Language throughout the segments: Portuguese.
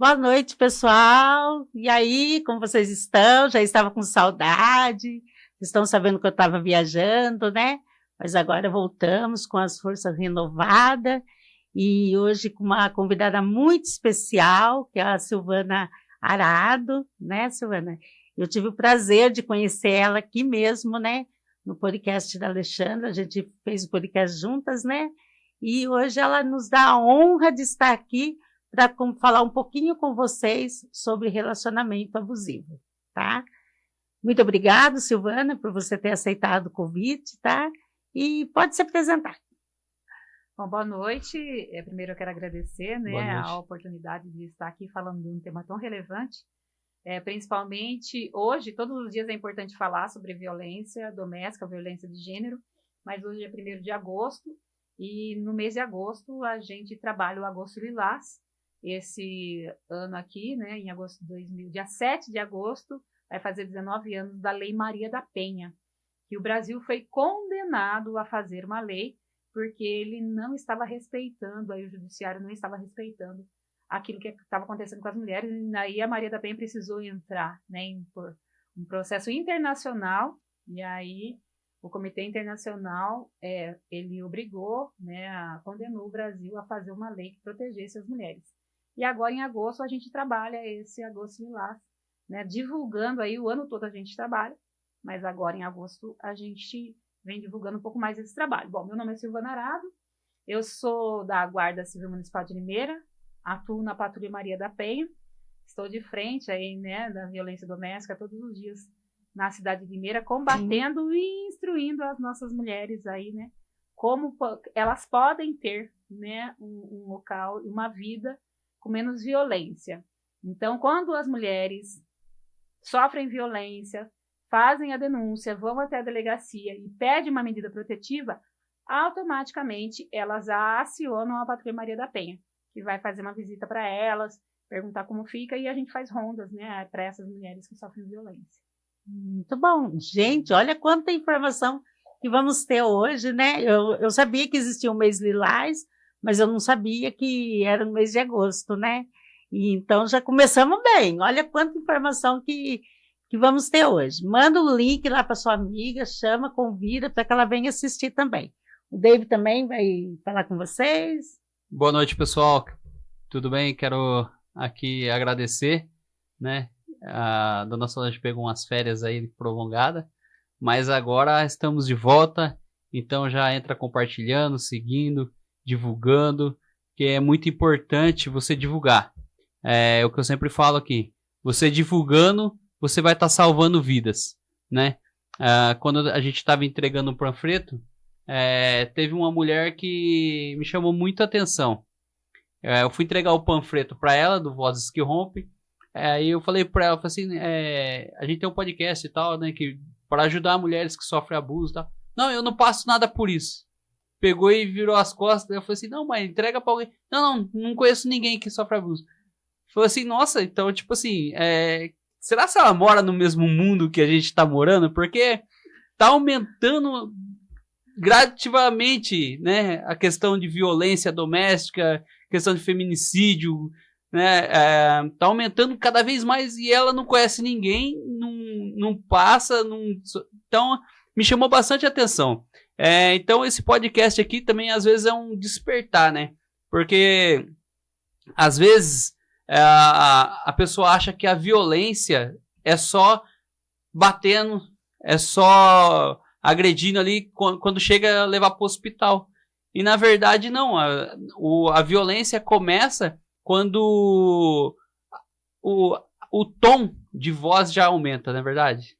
Boa noite, pessoal. E aí, como vocês estão? Já estava com saudade. Estão sabendo que eu estava viajando, né? Mas agora voltamos com as forças renovadas e hoje com uma convidada muito especial, que é a Silvana Arado, né, Silvana? Eu tive o prazer de conhecer ela aqui mesmo, né? No podcast da Alexandra, a gente fez o podcast juntas, né? E hoje ela nos dá a honra de estar aqui para falar um pouquinho com vocês sobre relacionamento abusivo, tá? Muito obrigada, Silvana, por você ter aceitado o convite, tá? E pode se apresentar. Bom, boa noite. Primeiro eu quero agradecer, né, a oportunidade de estar aqui falando de um tema tão relevante. Principalmente hoje, todos os dias é importante falar sobre violência doméstica, violência de gênero, mas hoje é 1º de agosto e no mês de agosto a gente trabalha o Agosto Lilás. Esse ano aqui, né, em agosto de 2000, dia 7 de agosto, vai fazer 19 anos da Lei Maria da Penha, que o Brasil foi condenado a fazer uma lei porque ele não estava respeitando, aí o judiciário não estava respeitando aquilo que estava acontecendo com as mulheres, e aí a Maria da Penha precisou entrar, né, por um processo internacional, e aí o Comitê Internacional, ele obrigou, né, condenou o Brasil a fazer uma lei que protegesse as mulheres. E agora, em agosto, a gente trabalha esse Agosto Lilás, né, divulgando aí, o ano todo a gente trabalha, mas agora, em agosto, a gente vem divulgando um pouco mais esse trabalho. Bom, meu nome é Silvana Arado, eu sou da Guarda Civil Municipal de Limeira, atuo na Patrulha Maria da Penha, estou de frente aí, né, da violência doméstica todos os dias na cidade de Limeira, combatendo e instruindo as nossas mulheres aí, né, como elas podem ter, né, um local, uma vida com menos violência. Então, quando as mulheres sofrem violência, fazem a denúncia, vão até a delegacia e pedem uma medida protetiva, automaticamente elas acionam a Patrulha Maria da Penha, que vai fazer uma visita para elas, perguntar como fica, e a gente faz rondas, né, para essas mulheres que sofrem violência. Muito bom. Gente, olha quanta informação que vamos ter hoje, né? Eu sabia que existia um mês lilás, mas eu não sabia que era no mês de agosto, né? E então já começamos bem. Olha quanta informação que vamos ter hoje. Manda o link lá para sua amiga, chama, convida para que ela venha assistir também. O David também vai falar com vocês. Boa noite, pessoal. Tudo bem? Quero aqui agradecer, né? A dona Solange pegou umas férias aí prolongadas, mas agora estamos de volta, então já entra compartilhando, seguindo, divulgando, que é muito importante você divulgar. É o que eu sempre falo aqui. Você divulgando, você vai estar salvando vidas, né? Quando a gente estava entregando o panfleto, teve uma mulher que me chamou muita atenção. Eu fui entregar o panfleto para ela, do Vozes que Rompem. Aí eu falei para ela, falei assim, a gente tem um podcast e tal, né, que para ajudar mulheres que sofrem abuso e tal. Não, eu não passo nada por isso. Pegou e virou as costas. Eu falei assim, não, mas entrega para alguém. Não conheço ninguém que sofre abuso. Falei assim, nossa, então, tipo assim, será que ela mora no mesmo mundo que a gente tá morando? Porque tá aumentando gradativamente, né, a questão de violência doméstica, questão de feminicídio, né, tá aumentando cada vez mais e ela não conhece ninguém, não passa, então me chamou bastante atenção. Então esse podcast aqui também às vezes é um despertar, né, porque às vezes a pessoa acha que a violência é só batendo, é só agredindo ali quando chega a levar para o hospital. E na verdade não, a violência começa quando o tom de voz já aumenta, não é verdade?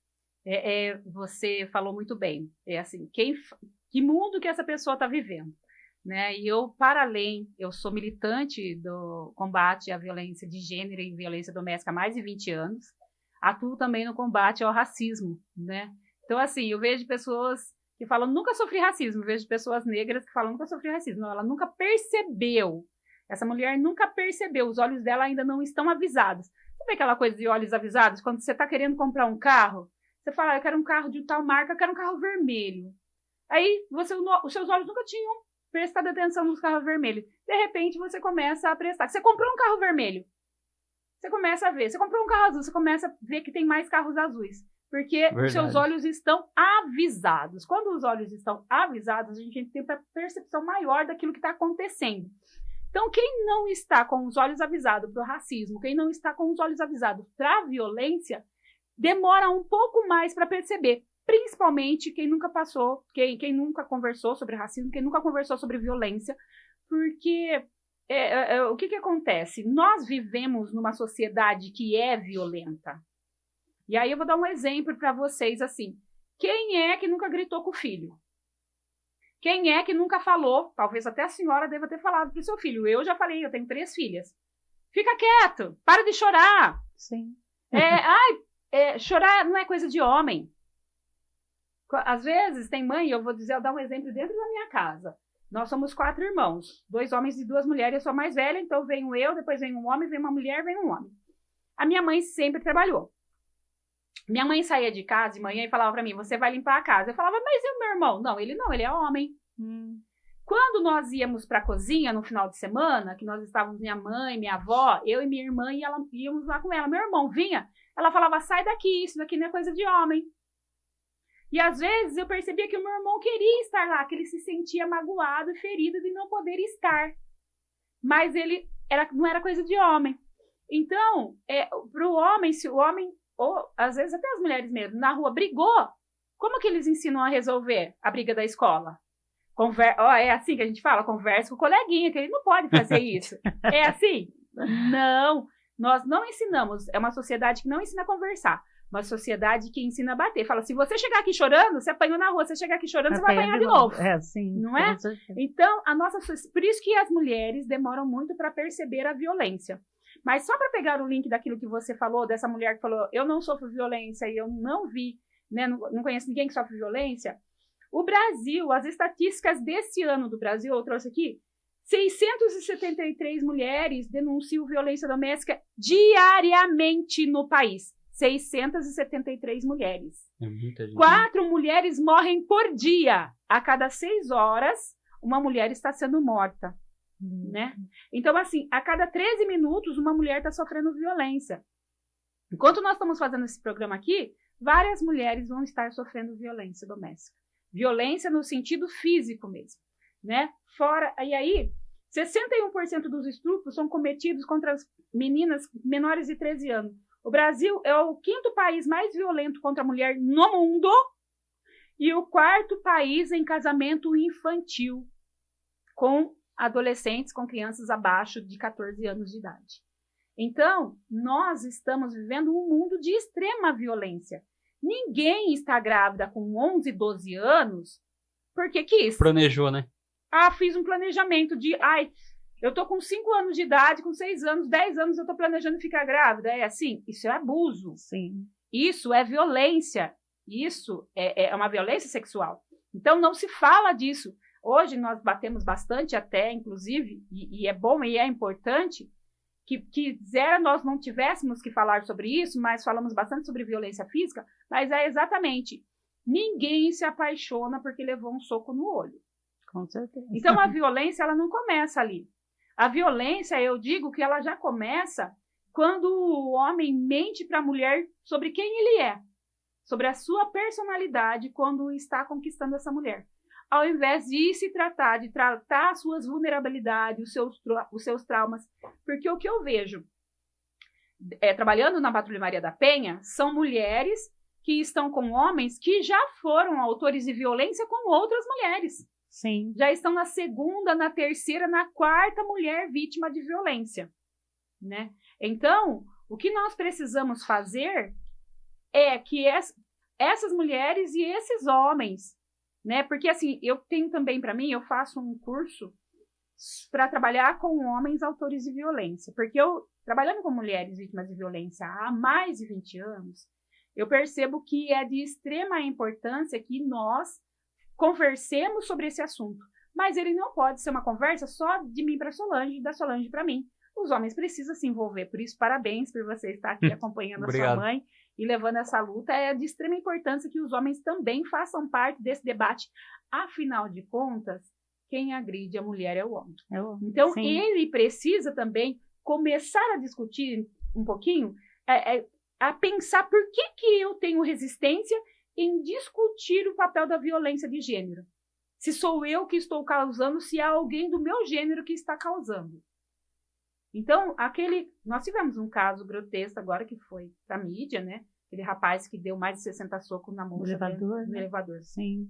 Você falou muito bem. Assim, que mundo que essa pessoa está vivendo? Né? E eu, para além, eu sou militante do combate à violência de gênero e violência doméstica há mais de 20 anos. Atuo também no combate ao racismo, né? Então, assim, eu vejo pessoas que falam, nunca sofri racismo. Eu vejo pessoas negras que falam, nunca sofri racismo. Não, ela nunca percebeu. Essa mulher nunca percebeu. Os olhos dela ainda não estão avisados. Sabe aquela coisa de olhos avisados? Quando você está querendo comprar um carro, você fala, eu quero um carro de tal marca, eu quero um carro vermelho. Aí, os seus olhos nunca tinham prestado atenção nos carros vermelhos. De repente, você começa a prestar. Você comprou um carro vermelho. você começa a ver. Você comprou um carro azul, você começa a ver que tem mais carros azuis. Porque os seus olhos estão avisados. Quando os olhos estão avisados, a gente tem uma percepção maior daquilo que está acontecendo. Então, quem não está com os olhos avisados para o racismo, quem não está com os olhos avisados para a violência, demora um pouco mais para perceber. Principalmente quem nunca passou, quem nunca conversou sobre racismo, quem nunca conversou sobre violência. Porque o que acontece? Nós vivemos numa sociedade que é violenta. E aí eu vou dar um exemplo para vocês assim. Quem é que nunca gritou com o filho? Quem é que nunca falou? Talvez até a senhora deva ter falado para o seu filho. Eu já falei, eu tenho 3 filhas. Fica quieto, para de chorar. Sim. Chorar não é coisa de homem. Às vezes tem mãe, eu vou dar um exemplo dentro da minha casa. Nós somos 4 irmãos, 2 homens e 2 mulheres. Eu sou a mais velha, então venho eu, depois vem um homem, vem uma mulher, vem um homem. A minha mãe sempre trabalhou. Minha mãe saía de casa de manhã e falava para mim, você vai limpar a casa. Eu falava, mas e o meu irmão? Não, ele é homem. Quando nós íamos para a cozinha no final de semana, que nós estávamos, minha mãe, minha avó, eu e minha irmã, íamos lá com ela. Meu irmão vinha, ela falava, sai daqui, isso daqui não é coisa de homem. E às vezes eu percebia que o meu irmão queria estar lá, que ele se sentia magoado e ferido de não poder estar. Mas não era coisa de homem. Então, para o homem, se o homem, ou às vezes até as mulheres mesmo, na rua brigou, como que eles ensinam a resolver a briga da escola? É assim que a gente fala, conversa com o coleguinha, que ele não pode fazer isso. É assim? Não, nós não ensinamos, é uma sociedade que não ensina a conversar. Uma sociedade que ensina a bater. Fala, se você chegar aqui chorando, você apanhou na rua. Se você chegar aqui chorando, você vai apanhar de novo. Sim. Não é? Então, por isso que as mulheres demoram muito para perceber a violência. Mas só para pegar o link daquilo que você falou, dessa mulher que falou, eu não sofro violência e eu não vi, né, não conheço ninguém que sofre violência. O Brasil, as estatísticas desse ano do Brasil, eu trouxe aqui, 673 mulheres denunciam violência doméstica diariamente no país. 673 mulheres. É muita gente. 4 mulheres morrem por dia. A cada 6 horas, uma mulher está sendo morta. Né? Então, assim, a cada 13 minutos, uma mulher está sofrendo violência. Enquanto nós estamos fazendo esse programa aqui, várias mulheres vão estar sofrendo violência doméstica. Violência no sentido físico mesmo. Né? E aí, 61% dos estupros são cometidos contra as meninas menores de 13 anos. O Brasil é o 5º país mais violento contra a mulher no mundo e o 4º país em casamento infantil com adolescentes, com crianças abaixo de 14 anos de idade. Então, nós estamos vivendo um mundo de extrema violência. Ninguém está grávida com 11, 12 anos porque quis. Planejou, né? Fiz um planejamento de... eu tô com 5 anos de idade, com 6 anos, 10 anos eu tô planejando ficar grávida. É assim? Isso é abuso. Sim. Isso é violência. Isso é uma violência sexual. Então, não se fala disso. Hoje, nós batemos bastante até, inclusive, e é bom e é importante, que nós não tivéssemos que falar sobre isso, mas falamos bastante sobre violência física, mas é exatamente, ninguém se apaixona porque levou um soco no olho. Com certeza. Então, a violência, ela não começa ali. A violência, eu digo que ela já começa quando o homem mente para a mulher sobre quem ele é, sobre a sua personalidade quando está conquistando essa mulher. Ao invés de se tratar, de tratar as suas vulnerabilidades, os seus traumas. Porque o que eu vejo, trabalhando na Patrulha Maria da Penha, são mulheres que estão com homens que já foram autores de violência com outras mulheres. Sim. Já estão na 2ª, na 3ª, na 4ª mulher vítima de violência. Né? Então, o que nós precisamos fazer é que essas mulheres e esses homens, né? Porque assim, eu tenho também para mim, eu faço um curso para trabalhar com homens autores de violência. Porque eu, trabalhando com mulheres vítimas de violência há mais de 20 anos, eu percebo que é de extrema importância que nós conversemos sobre esse assunto. Mas ele não pode ser uma conversa só de mim para Solange e da Solange para mim. Os homens precisam se envolver. Por isso, parabéns por você estar aqui acompanhando a sua mãe e levando essa luta. É de extrema importância que os homens também façam parte desse debate. Afinal de contas, quem agride a mulher é o homem. Então, sim, ele precisa também começar a discutir um pouquinho a pensar por que eu tenho resistência em discutir o papel da violência de gênero. Se sou eu que estou causando, se há alguém do meu gênero que está causando. Então, nós tivemos um caso grotesco agora que foi pra mídia, né? Aquele rapaz que deu mais de 60 socos na moça no elevador. Sim.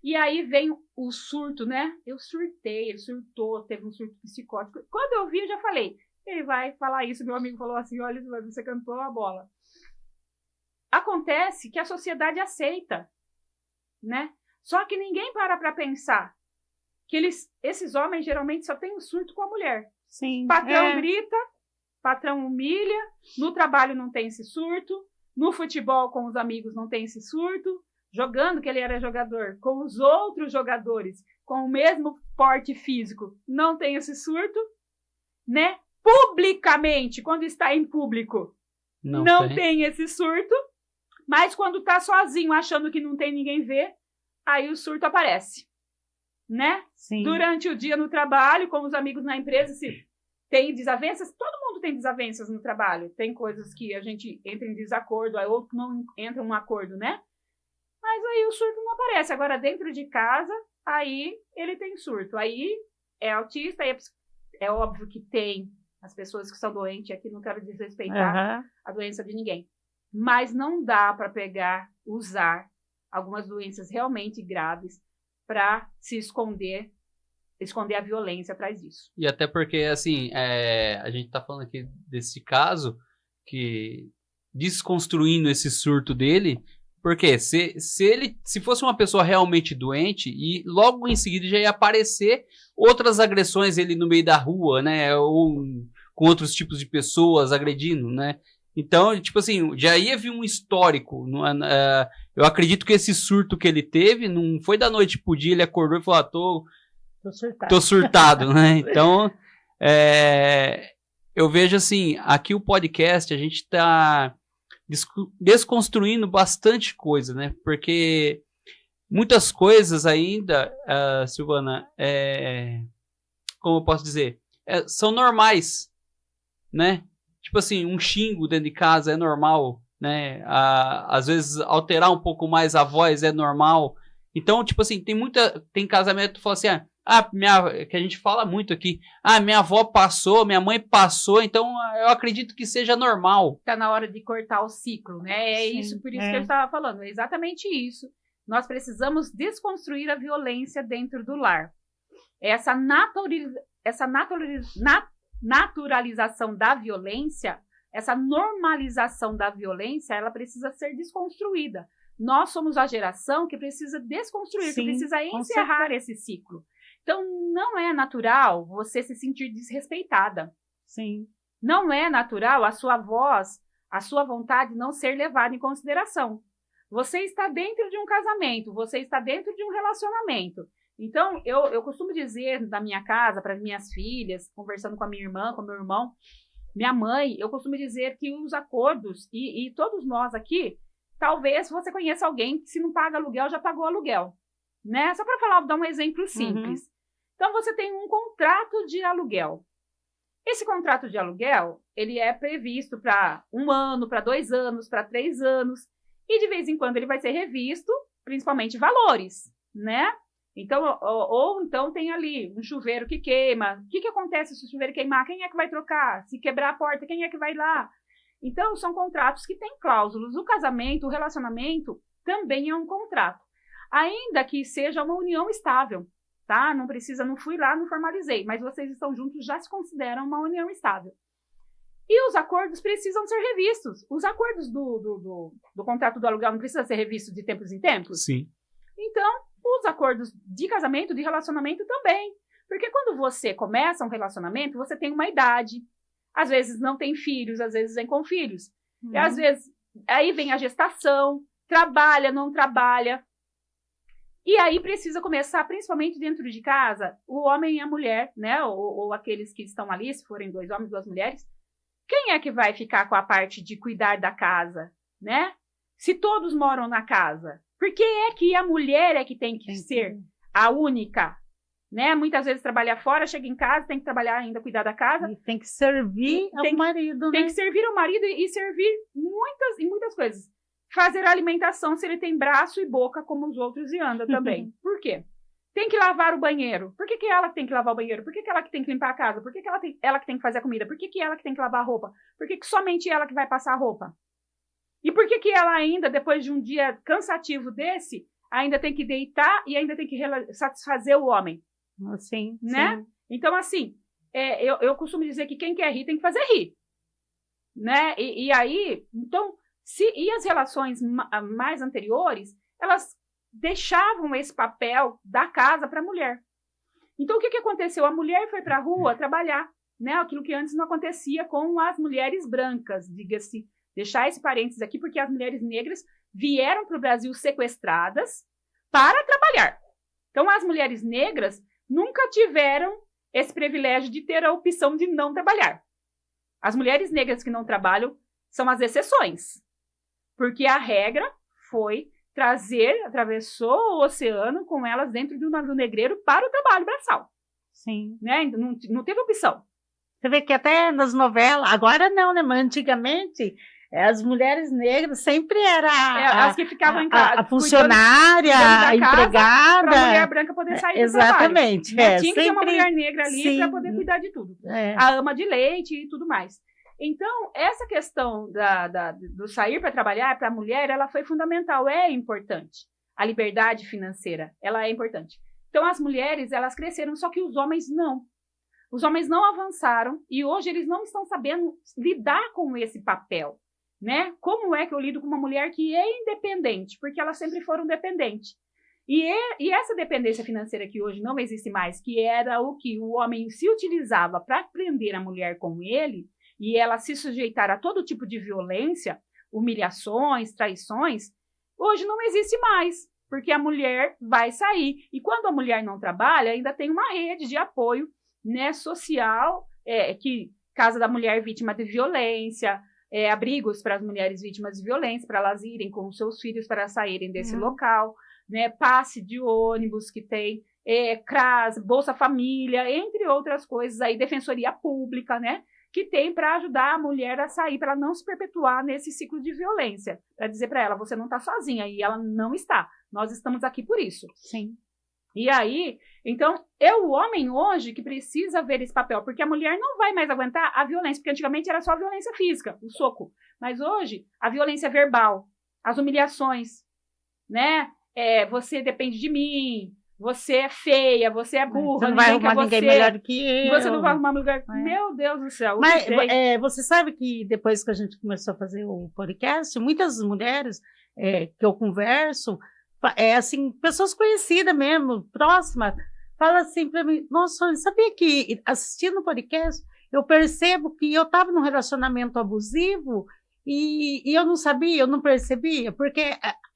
E aí vem o surto, né? Eu surtei, ele surtou, teve um surto psicótico. Quando eu vi, eu já falei, ele vai falar isso. Meu amigo falou assim, olha, você cantou a bola. Acontece que a sociedade aceita, né? Só que ninguém para pensar que esses homens geralmente só têm um surto com a mulher. Sim. Patrão grita, patrão humilha, no trabalho não tem esse surto, no futebol com os amigos não tem esse surto, jogando, que ele era jogador, com os outros jogadores, com o mesmo porte físico, não tem esse surto, né? Publicamente, quando está em público, não tem esse surto, mas quando está sozinho, achando que não tem ninguém ver, aí o surto aparece, né? Sim. Durante o dia no trabalho, com os amigos na empresa, se tem desavenças, todo mundo tem desavenças no trabalho, tem coisas que a gente entra em desacordo, aí outro não entra em um acordo, né? Mas aí o surto não aparece. Agora, dentro de casa, aí ele tem surto. Aí é autista, aí é óbvio que tem as pessoas que são doentes, aqui não quero desrespeitar a doença de ninguém. Mas não dá para usar algumas doenças realmente graves para se esconder a violência atrás disso. E até porque, assim, a gente tá falando aqui desse caso, que desconstruindo esse surto dele, porque se fosse uma pessoa realmente doente, e logo em seguida já ia aparecer outras agressões ele no meio da rua, né, ou com outros tipos de pessoas agredindo, né, então, tipo assim, já ia vir um histórico, eu acredito que esse surto que ele teve, não foi da noite pro dia, ele acordou e falou, tô surtado, né, então, eu vejo assim, aqui o podcast, a gente tá desconstruindo bastante coisa, né? Porque muitas coisas ainda, Silvana, como eu posso dizer, são normais, né? Tipo assim, um xingo dentro de casa é normal, né? Às vezes alterar um pouco mais a voz é normal. Então, tipo assim, tem casamento que fala assim, que a gente fala muito aqui, minha avó passou, minha mãe passou, então eu acredito que seja normal. Tá na hora de cortar o ciclo, né? Sim, isso, por isso que eu estava falando, é exatamente isso. Nós precisamos desconstruir a violência dentro do lar. Essa naturalização da violência, essa normalização da violência, ela precisa ser desconstruída. Nós somos a geração que precisa desconstruir, que precisa encerrar esse ciclo. Então, não é natural você se sentir desrespeitada. Sim. Não é natural a sua voz, a sua vontade não ser levada em consideração. Você está dentro de um casamento, você está dentro de um relacionamento. Então, eu costumo dizer na minha casa, para as minhas filhas, conversando com a minha irmã, com o meu irmão, minha mãe, eu costumo dizer que os acordos, e todos nós aqui, talvez você conheça alguém que se não paga aluguel, já pagou aluguel. Né? Só para dar um exemplo simples. Então, você tem um contrato de aluguel. Esse contrato de aluguel, ele é previsto para 1 ano, para 2 anos, para 3 anos. E, de vez em quando, ele vai ser revisto, principalmente valores, né? Então, ou então tem ali um chuveiro que queima. O que acontece se o chuveiro queimar? Quem é que vai trocar? Se quebrar a porta, quem é que vai lá? Então, são contratos que têm cláusulas. O casamento, o relacionamento, também é um contrato. Ainda que seja uma união estável. Tá? Não fui lá, não formalizei, mas vocês estão juntos, já se consideram uma união estável. E os acordos precisam ser revistos. Os acordos do contrato do aluguel não precisam ser revistos de tempos em tempos? Sim. Então, os acordos de casamento, de relacionamento também. Porque quando você começa um relacionamento, você tem uma idade. Às vezes não tem filhos, às vezes vem com filhos. E às vezes, aí vem a gestação, trabalha, não trabalha. E aí precisa começar, principalmente dentro de casa, o homem e a mulher, né? Ou aqueles que estão ali, se forem 2 homens, 2 mulheres. Quem é que vai ficar com a parte de cuidar da casa, né? Se todos moram na casa. Por que é que a mulher é que tem que ser a única, né? Muitas vezes trabalha fora, chega em casa, tem que trabalhar ainda, cuidar da casa. E tem que servir ao marido, né? Tem que servir ao marido e servir em muitas coisas. Fazer a alimentação se ele tem braço e boca como os outros e anda também. Por quê? Tem que lavar o banheiro. Por que ela tem que lavar o banheiro? Por que ela que tem que limpar a casa? Por que ela que tem que fazer a comida? Por que ela que tem que lavar a roupa? Por que somente ela que vai passar a roupa? E por que ela ainda, depois de um dia cansativo desse, ainda tem que deitar e ainda tem que satisfazer o homem? Sim, né? Sim. Então, assim, eu costumo dizer que quem quer rir tem que fazer rir. Né? E aí, então, e as relações mais anteriores, elas deixavam esse papel da casa para a mulher. Então, o que aconteceu? A mulher foi para a rua trabalhar, né? Aquilo que antes não acontecia com as mulheres brancas, diga-se, deixar esse parênteses aqui, porque as mulheres negras vieram para o Brasil sequestradas para trabalhar. Então, as mulheres negras nunca tiveram esse privilégio de ter a opção de não trabalhar. As mulheres negras que não trabalham são as exceções, porque a regra foi atravessou o oceano com elas dentro de um navio negreiro para o trabalho braçal. Sim. Né? Não teve opção. Você vê que até nas novelas, agora não, né? Mas antigamente, as mulheres negras sempre eram as que ficavam em casa. A funcionária, a empregada. Para a mulher branca poder sair do trabalho. Exatamente. Tinha que ter uma mulher negra ali para poder cuidar de tudo. A ama de leite e tudo mais. Então, essa questão do sair para trabalhar para a mulher, ela foi fundamental, é importante. A liberdade financeira, ela é importante. Então, as mulheres, elas cresceram, só que os homens não. Os homens não avançaram e hoje eles não estão sabendo lidar com esse papel, né? Como é que eu lido com uma mulher que é independente? Porque elas sempre foram dependentes. E essa dependência financeira que hoje não existe mais, que era o que o homem se utilizava para prender a mulher com ele, e ela se sujeitar a todo tipo de violência, humilhações, traições, hoje não existe mais, porque a mulher vai sair. E quando a mulher não trabalha, ainda tem uma rede de apoio, né, social, que Casa da Mulher Vítima de Violência, abrigos para as mulheres vítimas de violência, para elas irem com os seus filhos para saírem desse local, né, passe de ônibus que tem, CRAS, Bolsa Família, entre outras coisas, aí Defensoria Pública, né, que tem para ajudar a mulher a sair, para ela não se perpetuar nesse ciclo de violência, para dizer para ela, você não está sozinha, e ela não está, nós estamos aqui por isso. Sim. E aí, então, o homem hoje que precisa ver esse papel, porque a mulher não vai mais aguentar a violência, porque antigamente era só a violência física, o soco, mas hoje a violência verbal, as humilhações, né, você depende de mim, você é feia, você é burra, você não vai arrumar ninguém melhor do que eu. Você não vai arrumar lugar. Meu Deus do céu. Mas você sabe que depois que a gente começou a fazer o podcast, muitas mulheres que eu converso, assim, pessoas conhecidas mesmo, próximas, falam assim para mim, nossa, sabia que assistindo o podcast, eu percebo que eu estava num relacionamento abusivo e eu não sabia, eu não percebia, porque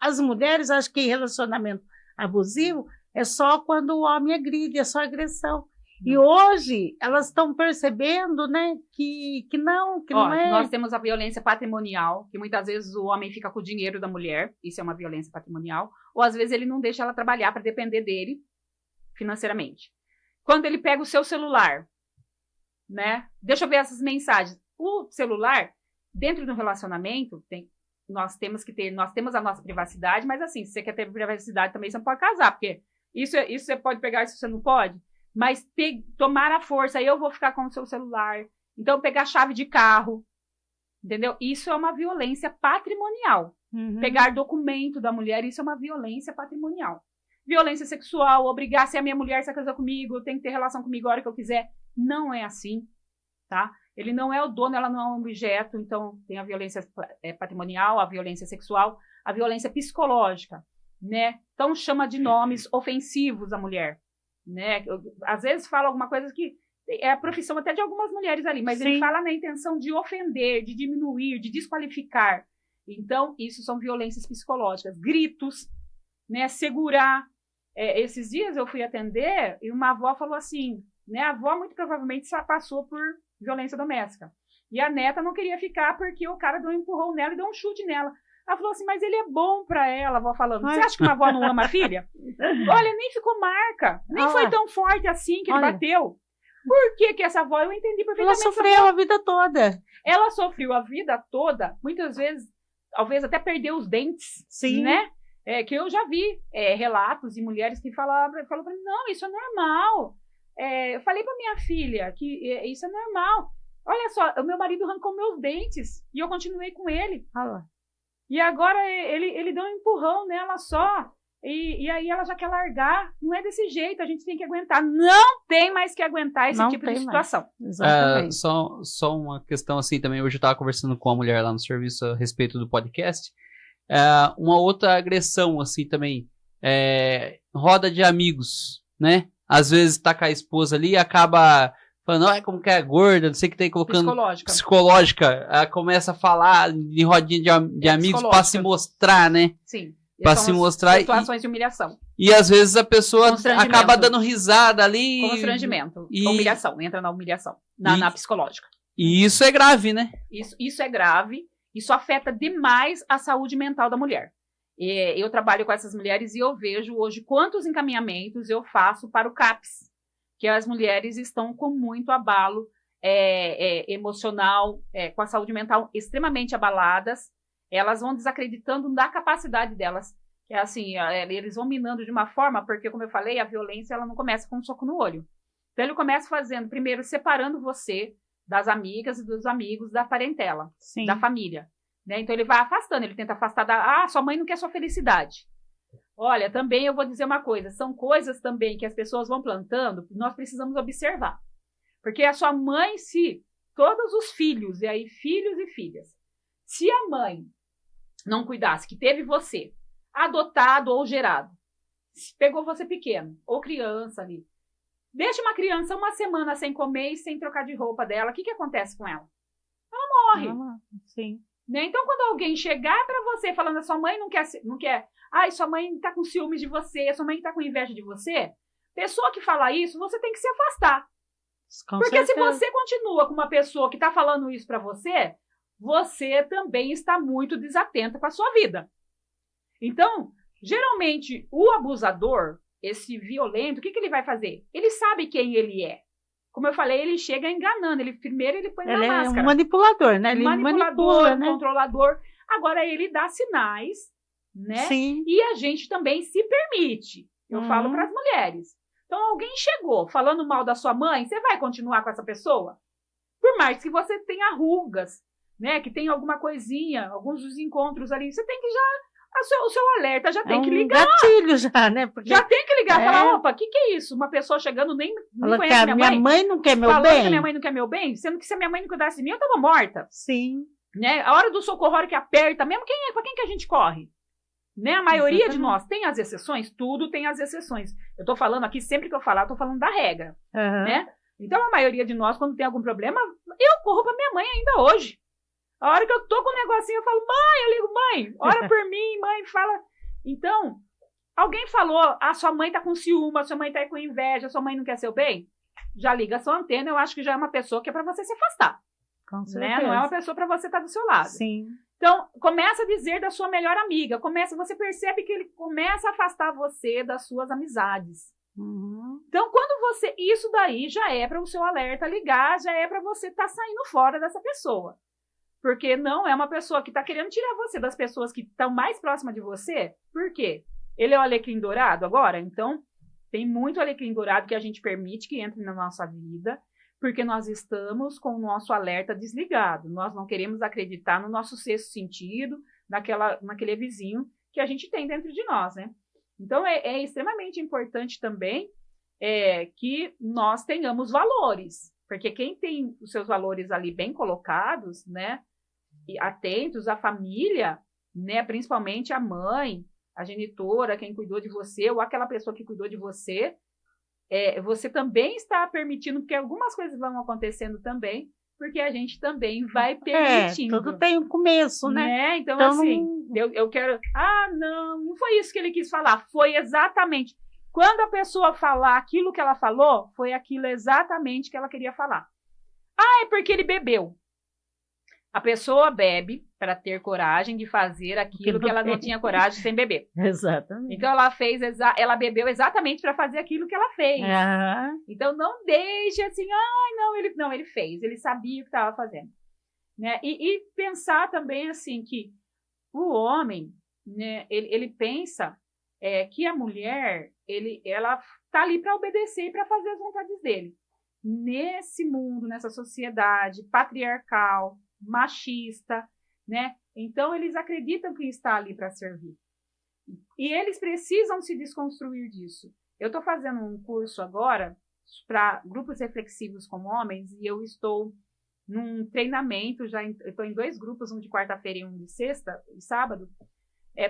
as mulheres acham que relacionamento abusivo é só quando o homem agride, é só agressão. E hoje elas estão percebendo, né, que não é. Nós temos a violência patrimonial, que muitas vezes o homem fica com o dinheiro da mulher, isso é uma violência patrimonial, ou às vezes ele não deixa ela trabalhar para depender dele financeiramente. Quando ele pega o seu celular, né, deixa eu ver essas mensagens. O celular, dentro do relacionamento, nós temos a nossa privacidade, mas assim, se você quer ter privacidade também, você não pode casar, porque isso você pode pegar, isso você não pode. Mas tomar a força, eu vou ficar com o seu celular. Então, pegar a chave de carro, entendeu? Isso é uma violência patrimonial. Pegar documento da mulher, isso é uma violência patrimonial. Violência sexual, obrigar, se a minha mulher se casar comigo, tem que ter relação comigo a hora que eu quiser. Não é assim, tá? Ele não é o dono, ela não é um objeto. Então, tem a violência patrimonial, a violência sexual, a violência psicológica, né? Então, chama de nomes ofensivos a mulher. Né? Às vezes fala alguma coisa que é a profissão até de algumas mulheres ali, mas Sim. Ele fala na intenção de ofender, de diminuir, de desqualificar. Então, isso são violências psicológicas. Gritos, né? Segurar. Esses dias eu fui atender e uma avó falou assim, né? A avó muito provavelmente só passou por violência doméstica. E a neta não queria ficar porque o cara deu um empurrão nela e deu um chute nela. Ela falou assim, mas ele é bom pra ela, a avó falando. Você acha que uma avó não ama a filha? Olha, nem ficou marca. Nem foi tão forte assim que ele bateu. Por que essa avó, eu entendi perfeitamente. Ela sofreu a vida toda. Ela sofreu a vida toda, muitas vezes, talvez até perdeu os dentes. Sim. Né? Que eu já vi relatos de mulheres que falam pra mim, não, isso é normal. Eu falei pra minha filha que isso é normal. Olha só, o meu marido arrancou meus dentes e eu continuei com ele. E agora ele deu um empurrão nela só. E aí ela já quer largar. Não é desse jeito, a gente tem que aguentar. Não tem mais que aguentar esse tipo de situação. Exatamente. Só uma questão assim também. Hoje eu estava conversando com uma mulher lá no serviço a respeito do podcast. Uma outra agressão assim também. Roda de amigos, né? Às vezes tá com a esposa ali e acaba falando, como que é gorda, não sei o que tem colocando. Psicológica. Começa a falar de rodinha de amigos para se mostrar, né? Sim. Para se mostrar. Situações de humilhação. E às vezes a pessoa acaba dando risada ali. Constrangimento. Humilhação. Entra na humilhação. Na psicológica. E isso é grave, né? Isso é grave. Isso afeta demais a saúde mental da mulher. Eu trabalho com essas mulheres e eu vejo hoje quantos encaminhamentos eu faço para o CAPS, que as mulheres estão com muito abalo emocional, com a saúde mental extremamente abaladas. Elas vão desacreditando da capacidade delas. Que é assim, eles vão minando de uma forma, porque, como eu falei, a violência ela não começa com um soco no olho. Então, ele começa fazendo, primeiro, separando você das amigas e dos amigos da parentela, Sim. da família. Né? Então, ele vai afastando, ele tenta afastar sua mãe não quer sua felicidade. Olha, também eu vou dizer uma coisa, são coisas também que as pessoas vão plantando, nós precisamos observar. Porque a sua mãe, se todos os filhos, e aí filhos e filhas, se a mãe não cuidasse, que teve você, adotado ou gerado, pegou você pequeno, ou criança ali, deixa uma criança uma semana sem comer e sem trocar de roupa dela, o que acontece com ela? Ela morre. Sim. Né? Então, quando alguém chegar pra você falando a sua mãe não quer, sua mãe tá com ciúmes de você, sua mãe tá com inveja de você, pessoa que fala isso, você tem que se afastar. Porque se você continua com uma pessoa que tá falando isso pra você, você também está muito desatenta com a sua vida. Então, geralmente, o abusador, esse violento, o que ele vai fazer? Ele sabe quem ele é. Como eu falei, ele chega enganando. Primeiro ele põe na máscara. Ele é um manipulador, né? Ele manipula, né? Controlador. Agora, ele dá sinais, né? Sim. E a gente também se permite. Eu falo para as mulheres. Então, alguém chegou falando mal da sua mãe, você vai continuar com essa pessoa? Por mais que você tenha rugas, né? Que tenha alguma coisinha, alguns dos encontros ali, você tem que já... O seu alerta já tem que ligar. Gatilho já, né? Porque já tem que ligar. Falar, opa, o que é isso? Uma pessoa chegando nem conhece minha mãe não quer meu bem. Falando que a minha mãe não quer meu bem, sendo que se a minha mãe não cuidasse de mim, eu tava morta. Sim. Né? A hora do socorro, a hora que aperta, mesmo pra quem que a gente corre? Né? A maioria de nós tem as exceções, tudo tem as exceções. Eu tô falando aqui, sempre que eu falar, eu tô falando da regra. Né? Então, a maioria de nós, quando tem algum problema, eu corro pra minha mãe ainda hoje. A hora que eu tô com um negocinho, eu falo, mãe, eu ligo, mãe, ora por mim, mãe, fala. Então, alguém falou, sua mãe tá com ciúme, sua mãe tá com inveja, sua mãe não quer seu bem? Já liga a sua antena, eu acho que já é uma pessoa que é pra você se afastar. Com certeza. Né? Não é uma pessoa pra você estar do seu lado. Sim. Então, começa a dizer da sua melhor amiga, você percebe que ele começa a afastar você das suas amizades. Então, isso daí já é para o seu alerta ligar, já é para você estar saindo fora dessa pessoa. Porque não é uma pessoa que está querendo tirar você das pessoas que estão mais próximas de você. Por quê? Ele é o alecrim dourado agora? Então, tem muito alecrim dourado que a gente permite que entre na nossa vida, porque nós estamos com o nosso alerta desligado. Nós não queremos acreditar no nosso sexto sentido, naquele vizinho que a gente tem dentro de nós, né? Então, é extremamente importante também que nós tenhamos valores. Porque quem tem os seus valores ali bem colocados, né? E atentos, a família, né? Principalmente a mãe, a genitora, quem cuidou de você, ou aquela pessoa que cuidou de você, você também está permitindo, porque algumas coisas vão acontecendo também, porque a gente também vai permitindo. Tudo tem um começo, né? Então assim, eu quero... não foi isso que ele quis falar, foi exatamente... Quando a pessoa falar aquilo que ela falou, foi aquilo exatamente que ela queria falar. É porque ele bebeu. A pessoa bebe para ter coragem de fazer aquilo que ela não tinha coragem sem beber. Exatamente. Então ela bebeu exatamente para fazer aquilo que ela fez. Então não deixe assim, ele fez, ele sabia o que estava fazendo. Né? E pensar também assim que o homem, né, ele pensa que a mulher, ela está ali para obedecer e para fazer as vontades dele. Nesse mundo, nessa sociedade patriarcal, machista, né? Então eles acreditam que está ali para servir. E eles precisam se desconstruir disso. Eu estou fazendo um curso agora para grupos reflexivos com homens e eu estou num treinamento, estou em 2 grupos, um de quarta-feira e um de sexta e sábado,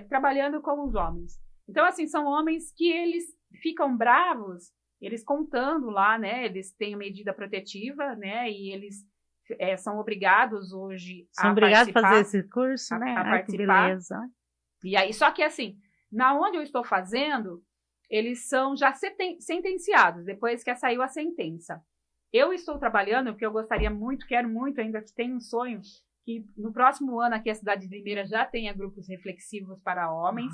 trabalhando com os homens. Então, assim, são homens que eles ficam bravos, eles contando lá, né? Eles têm a medida protetiva, né? E eles são obrigados hoje a obrigados a fazer esse curso, né? A participar. Beleza. E aí, só que assim, na onde eu estou fazendo, eles são já sentenciados, depois que saiu a sentença. Eu estou trabalhando, porque eu gostaria muito, quero muito, ainda tenho um sonho, que no próximo ano aqui a cidade de Limeira já tenha grupos reflexivos para homens,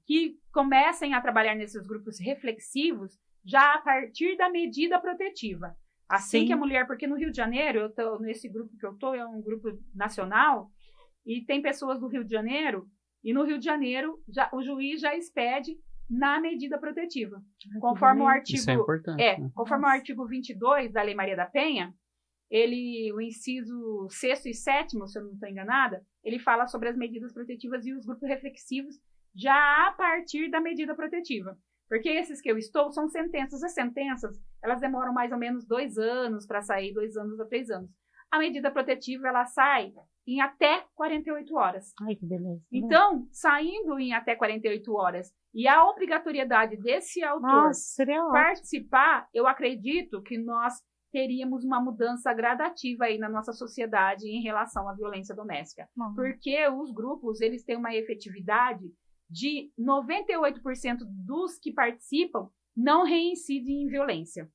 que comecem a trabalhar nesses grupos reflexivos já a partir da medida protetiva. Assim que a mulher, porque no Rio de Janeiro, nesse grupo que eu estou, é um grupo nacional, e tem pessoas do Rio de Janeiro, e no Rio de Janeiro o juiz já expede na medida protetiva. Conforme o artigo, isso é importante, né? Conforme o artigo 22 da Lei Maria da Penha, o inciso 6º e 7º, se eu não estou enganada, ele fala sobre as medidas protetivas e os grupos reflexivos já a partir da medida protetiva. Porque esses que eu estou são sentenças. As sentenças, elas demoram mais ou menos 2 anos para sair, 2 anos a 3 anos. A medida protetiva, ela sai em até 48 horas. Ai, que beleza. Então, saindo em até 48 horas, e a obrigatoriedade desse autor participar, eu acredito que nós teríamos uma mudança gradativa aí na nossa sociedade em relação à violência doméstica. Porque os grupos, eles têm uma efetividade de 98% dos que participam não reincidem em violência.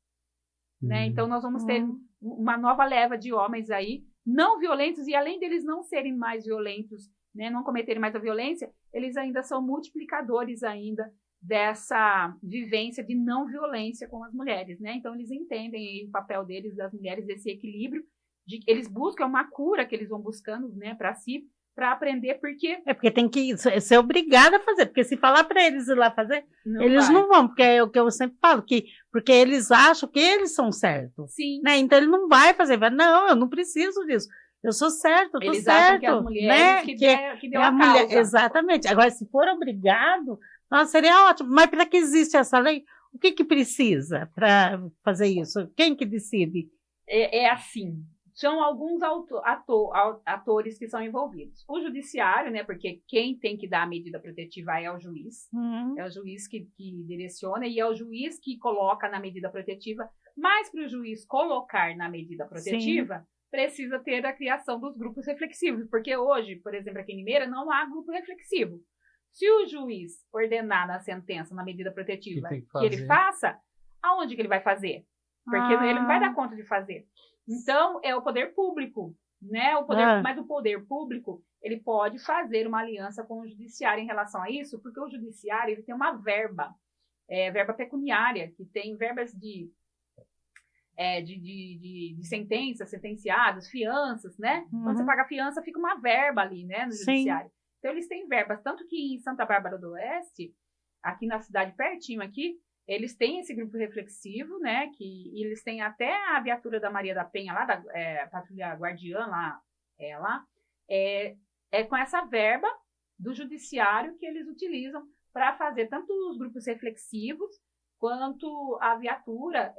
Né? Então, nós vamos ter uma nova leva de homens aí, não violentos, e além deles não serem mais violentos, né, não cometerem mais a violência, eles ainda são multiplicadores ainda dessa vivência de não violência com as mulheres. Né? Então, eles entendem aí o papel deles, das mulheres, desse equilíbrio, eles buscam uma cura que eles vão buscando, né, para si, para aprender, porque... porque tem que ser obrigada a fazer, porque se falar para eles ir lá fazer, eles não vão, porque é o que eu sempre falo, porque eles acham que eles são certos. Sim. Né? Então ele não vai fazer, não, eu não preciso disso, eu sou certo, eu tô eles certo. Acham que as mulheres né? que deu a causa. Exatamente. Agora, se for obrigado, nossa, seria ótimo, mas para que existe essa lei? O que precisa para fazer isso? Quem que decide? É assim... São alguns atores que são envolvidos. O judiciário, né, porque quem tem que dar a medida protetiva é o juiz. É o juiz que direciona e é o juiz que coloca na medida protetiva. Mas para o juiz colocar na medida protetiva, precisa ter a criação dos grupos reflexivos. Porque hoje, por exemplo, aqui em Limeira, não há grupo reflexivo. Se o juiz ordenar na sentença, na medida protetiva, que ele faça, aonde que ele vai fazer? Porque ele não vai dar conta de fazer. Então, é o poder público, né? Mas o poder público, ele pode fazer uma aliança com o judiciário em relação a isso, porque o judiciário ele tem uma verba pecuniária, que tem verbas de sentenças, sentenciados, fianças, né? Quando você paga fiança, fica uma verba ali, né, no judiciário. Então, eles têm verbas, tanto que em Santa Bárbara do Oeste, aqui na cidade pertinho aqui, eles têm esse grupo reflexivo, né, e eles têm até a viatura da Maria da Penha, lá da Patrulha Guardiã, com essa verba do judiciário que eles utilizam para fazer tanto os grupos reflexivos, quanto a viatura,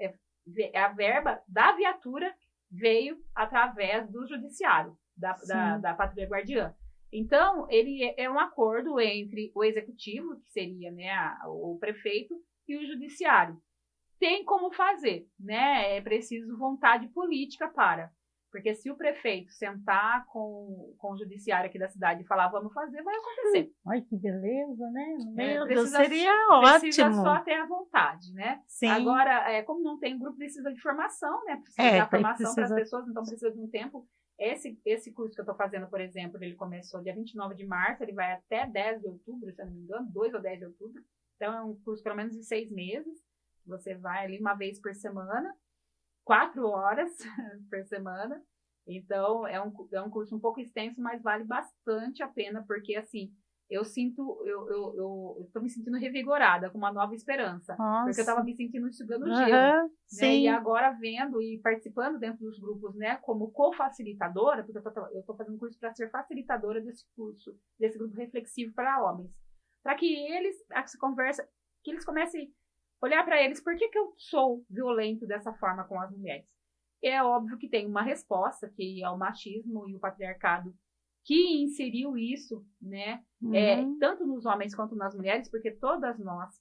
a verba da viatura veio através do judiciário, da Patrulha Guardiã. Então, ele é um acordo entre o executivo, que seria, né, o prefeito, e o judiciário. Tem como fazer, né? É preciso vontade política porque se o prefeito sentar com o judiciário aqui da cidade e falar vamos fazer, vai acontecer. Ai, que beleza, né? Meu Deus, seria ótimo. Precisa só ter a vontade, né? Sim. Agora, como não tem grupo, precisa de formação, né? Precisa dar formação para as pessoas, então precisa de um tempo. Esse curso que eu estou fazendo, por exemplo, ele começou dia 29 de março, ele vai até 10 de outubro, se eu não me engano, 2 ou 10 de outubro. Então, é um curso pelo menos de 6 meses. Você vai ali uma vez por semana, 4 horas por semana. Então, é um curso um pouco extenso, mas vale bastante a pena, porque, assim, eu estou me sentindo revigorada, com uma nova esperança. Nossa. Porque eu estava me sentindo enxugando gelo. Né? Sim. E agora vendo e participando dentro dos grupos, né, como co-facilitadora, porque eu estou fazendo curso para ser facilitadora desse curso, desse grupo reflexivo para homens. Para que eles, essa conversa, que eles comecem a olhar para eles, por que eu sou violento dessa forma com as mulheres? É óbvio que tem uma resposta, que é o machismo e o patriarcado, que inseriu isso, né, tanto nos homens quanto nas mulheres, porque todas nós,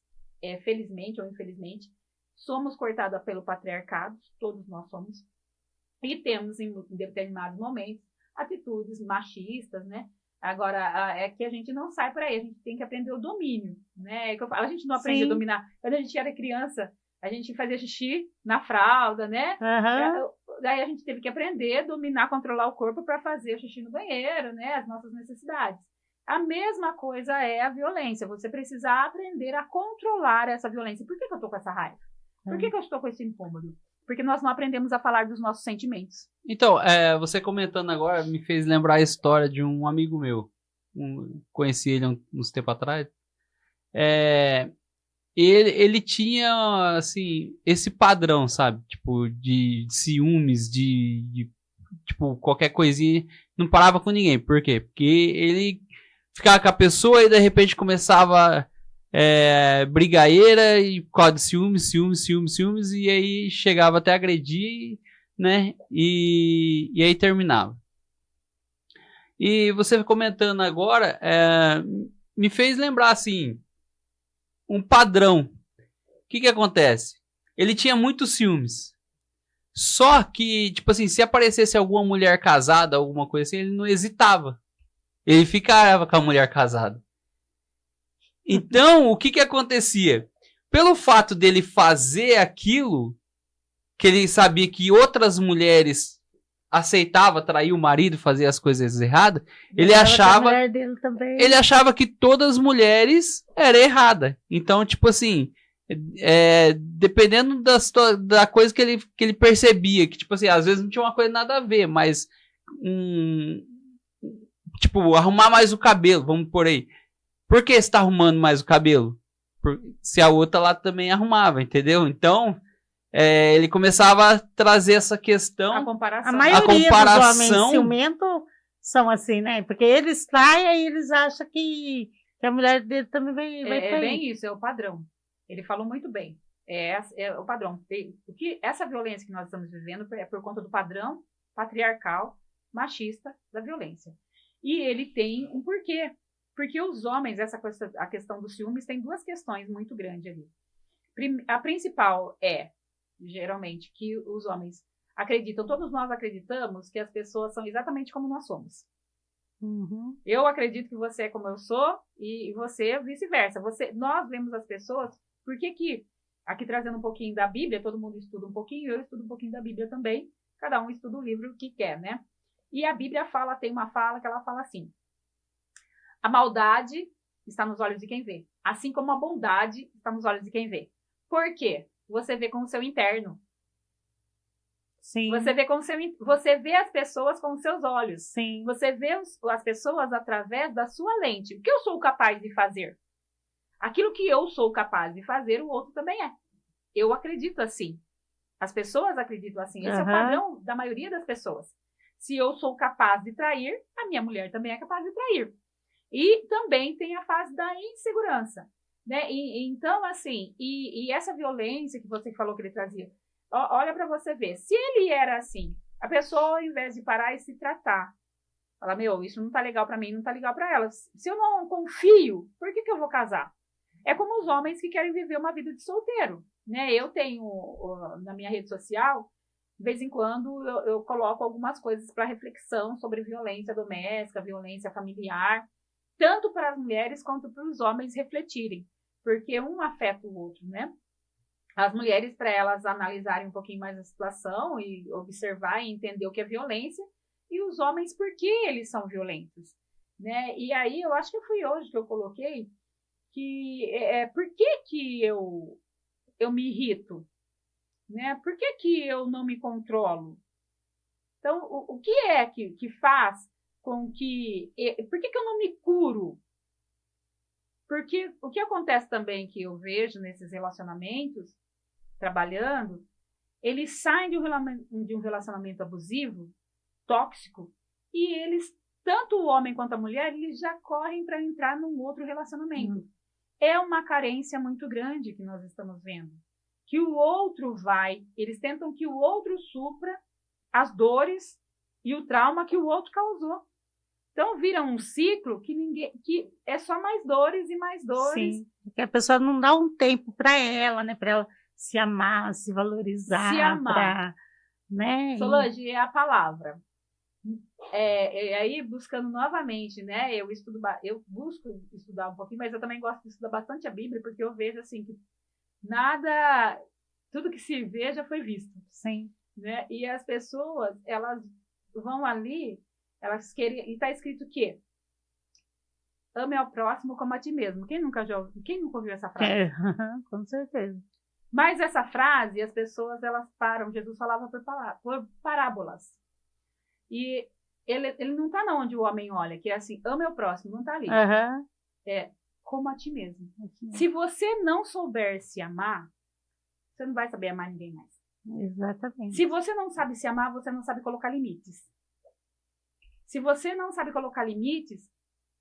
felizmente ou infelizmente, somos cortadas pelo patriarcado, todos nós somos, e temos em determinados momentos atitudes machistas, né? Agora, é que a gente não sai por aí, a gente tem que aprender o domínio, né? A gente não aprende a dominar. Quando a gente era criança, a gente fazia xixi na fralda, né? Daí a gente teve que aprender a dominar, controlar o corpo para fazer o xixi no banheiro, né? As nossas necessidades. A mesma coisa é a violência. Você precisa aprender a controlar essa violência. Por que eu estou com essa raiva? Por que eu estou com esse incômodo? Porque nós não aprendemos a falar dos nossos sentimentos. Então, você comentando agora me fez lembrar a história de um amigo meu. Conheci ele uns tempos atrás. Ele tinha, assim, esse padrão, sabe? Tipo, de ciúmes, de tipo, qualquer coisinha. Não parava com ninguém. Por quê? Porque ele ficava com a pessoa e de repente começava brigadeira e por causa de ciúmes, e aí chegava até agredir, né? E aí terminava. E você comentando agora, me fez lembrar, assim, um padrão. O que acontece? Ele tinha muitos ciúmes. Só que, tipo assim, se aparecesse alguma mulher casada, alguma coisa assim, ele não hesitava. Ele ficava com a mulher casada. Então, o que acontecia? Pelo fato dele fazer aquilo, que ele sabia que outras mulheres aceitavam trair o marido, fazer as coisas erradas, ele achava que todas as mulheres eram erradas. Então, tipo assim, dependendo da coisa que ele percebia, que tipo assim, às vezes não tinha uma coisa nada a ver, mas tipo, arrumar mais o cabelo, vamos por aí. Por que você tá arrumando mais o cabelo? Se a outra lá também arrumava, entendeu? Então, ele começava a trazer essa questão. A comparação. A maioria dos homens ciumentos são assim, né? Porque eles traem e eles acham que a mulher dele também vai trair. É bem isso, é o padrão. Ele falou muito bem. É o padrão. Essa violência que nós estamos vivendo é por conta do padrão patriarcal, machista da violência. E ele tem um porquê. Porque os homens, a questão dos ciúmes, tem duas questões muito grandes ali. A principal geralmente, que os homens acreditam, todos nós acreditamos que as pessoas são exatamente como nós somos. Uhum. Eu acredito que você é como eu sou e você vice-versa. Nós vemos as pessoas, porque aqui trazendo um pouquinho da Bíblia, todo mundo estuda um pouquinho, eu estudo um pouquinho da Bíblia também, cada um estuda o livro que quer, né? E a Bíblia tem uma fala que ela fala assim: a maldade está nos olhos de quem vê, assim como a bondade está nos olhos de quem vê. Por quê? Você vê com o seu interno. Sim. Você vê as pessoas com os seus olhos. Sim. Você vê as pessoas através da sua lente. O que eu sou capaz de fazer? Aquilo que eu sou capaz de fazer, o outro também é. Eu acredito assim. As pessoas acreditam assim. Esse é o padrão da maioria das pessoas. Se eu sou capaz de trair, a minha mulher também é capaz de trair. E também tem a fase da insegurança, né? Então, assim, e essa violência que você falou que ele trazia, olha para você ver. Se ele era assim, a pessoa, ao invés de parar e se tratar, fala, isso não tá legal para mim, não tá legal para ela. Se eu não confio, por que eu vou casar? É como os homens que querem viver uma vida de solteiro, né? Eu tenho, na minha rede social, de vez em quando, eu coloco algumas coisas para reflexão sobre violência doméstica, violência familiar, tanto para as mulheres quanto para os homens refletirem, porque um afeta o outro, né? As mulheres, para elas analisarem um pouquinho mais a situação e observar e entender o que é violência, e os homens por que eles são violentos, né? E aí eu acho que foi hoje que eu coloquei que por que eu me irrito, né? Por que eu não me controlo? Então, o que é que faz com que... Por que eu não me curo? Porque o que acontece também que eu vejo nesses relacionamentos, trabalhando, eles saem de um relacionamento abusivo, tóxico, e eles, tanto o homem quanto a mulher, eles já correm para entrar num outro relacionamento. É uma carência muito grande que nós estamos vendo. Que o outro eles tentam que o outro supra as dores e o trauma que o outro causou. Então vira um ciclo que é só mais dores e mais dores. Sim, porque a pessoa não dá um tempo para ela, né? Para ela se amar, se valorizar. Se amar. Né? Solange, é a palavra. Aí, buscando novamente, né? Eu busco estudar um pouquinho, mas eu também gosto de estudar bastante a Bíblia, porque eu vejo assim que tudo que se vê já foi visto. Sim. Né? E as pessoas, elas vão ali, elas querem, e está escrito que ame ao próximo como a ti mesmo. Quem nunca ouviu essa frase? Com certeza. Mas essa frase, as pessoas, elas param. Jesus falava por parábolas. E ele não está onde o homem olha, que é assim, ame ao próximo, não está ali. É como a ti mesmo. Se você não souber se amar, você não vai saber amar ninguém mais. Exatamente. Se você não sabe se amar, você não sabe colocar limites. Se você não sabe colocar limites,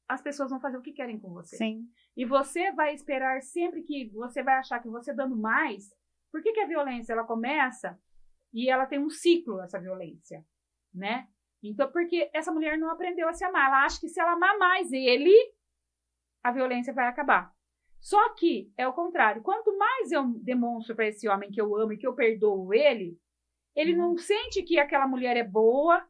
as pessoas vão fazer o que querem com você. Sim. E você vai esperar sempre que você vai achar que você dando mais. Por que a violência ela começa e ela tem um ciclo, essa violência, né? Então, porque essa mulher não aprendeu a se amar. Ela acha que se ela amar mais ele, a violência vai acabar. Só que é o contrário. Quanto mais eu demonstro para esse homem que eu amo e que eu perdoo ele não sente que aquela mulher é boa.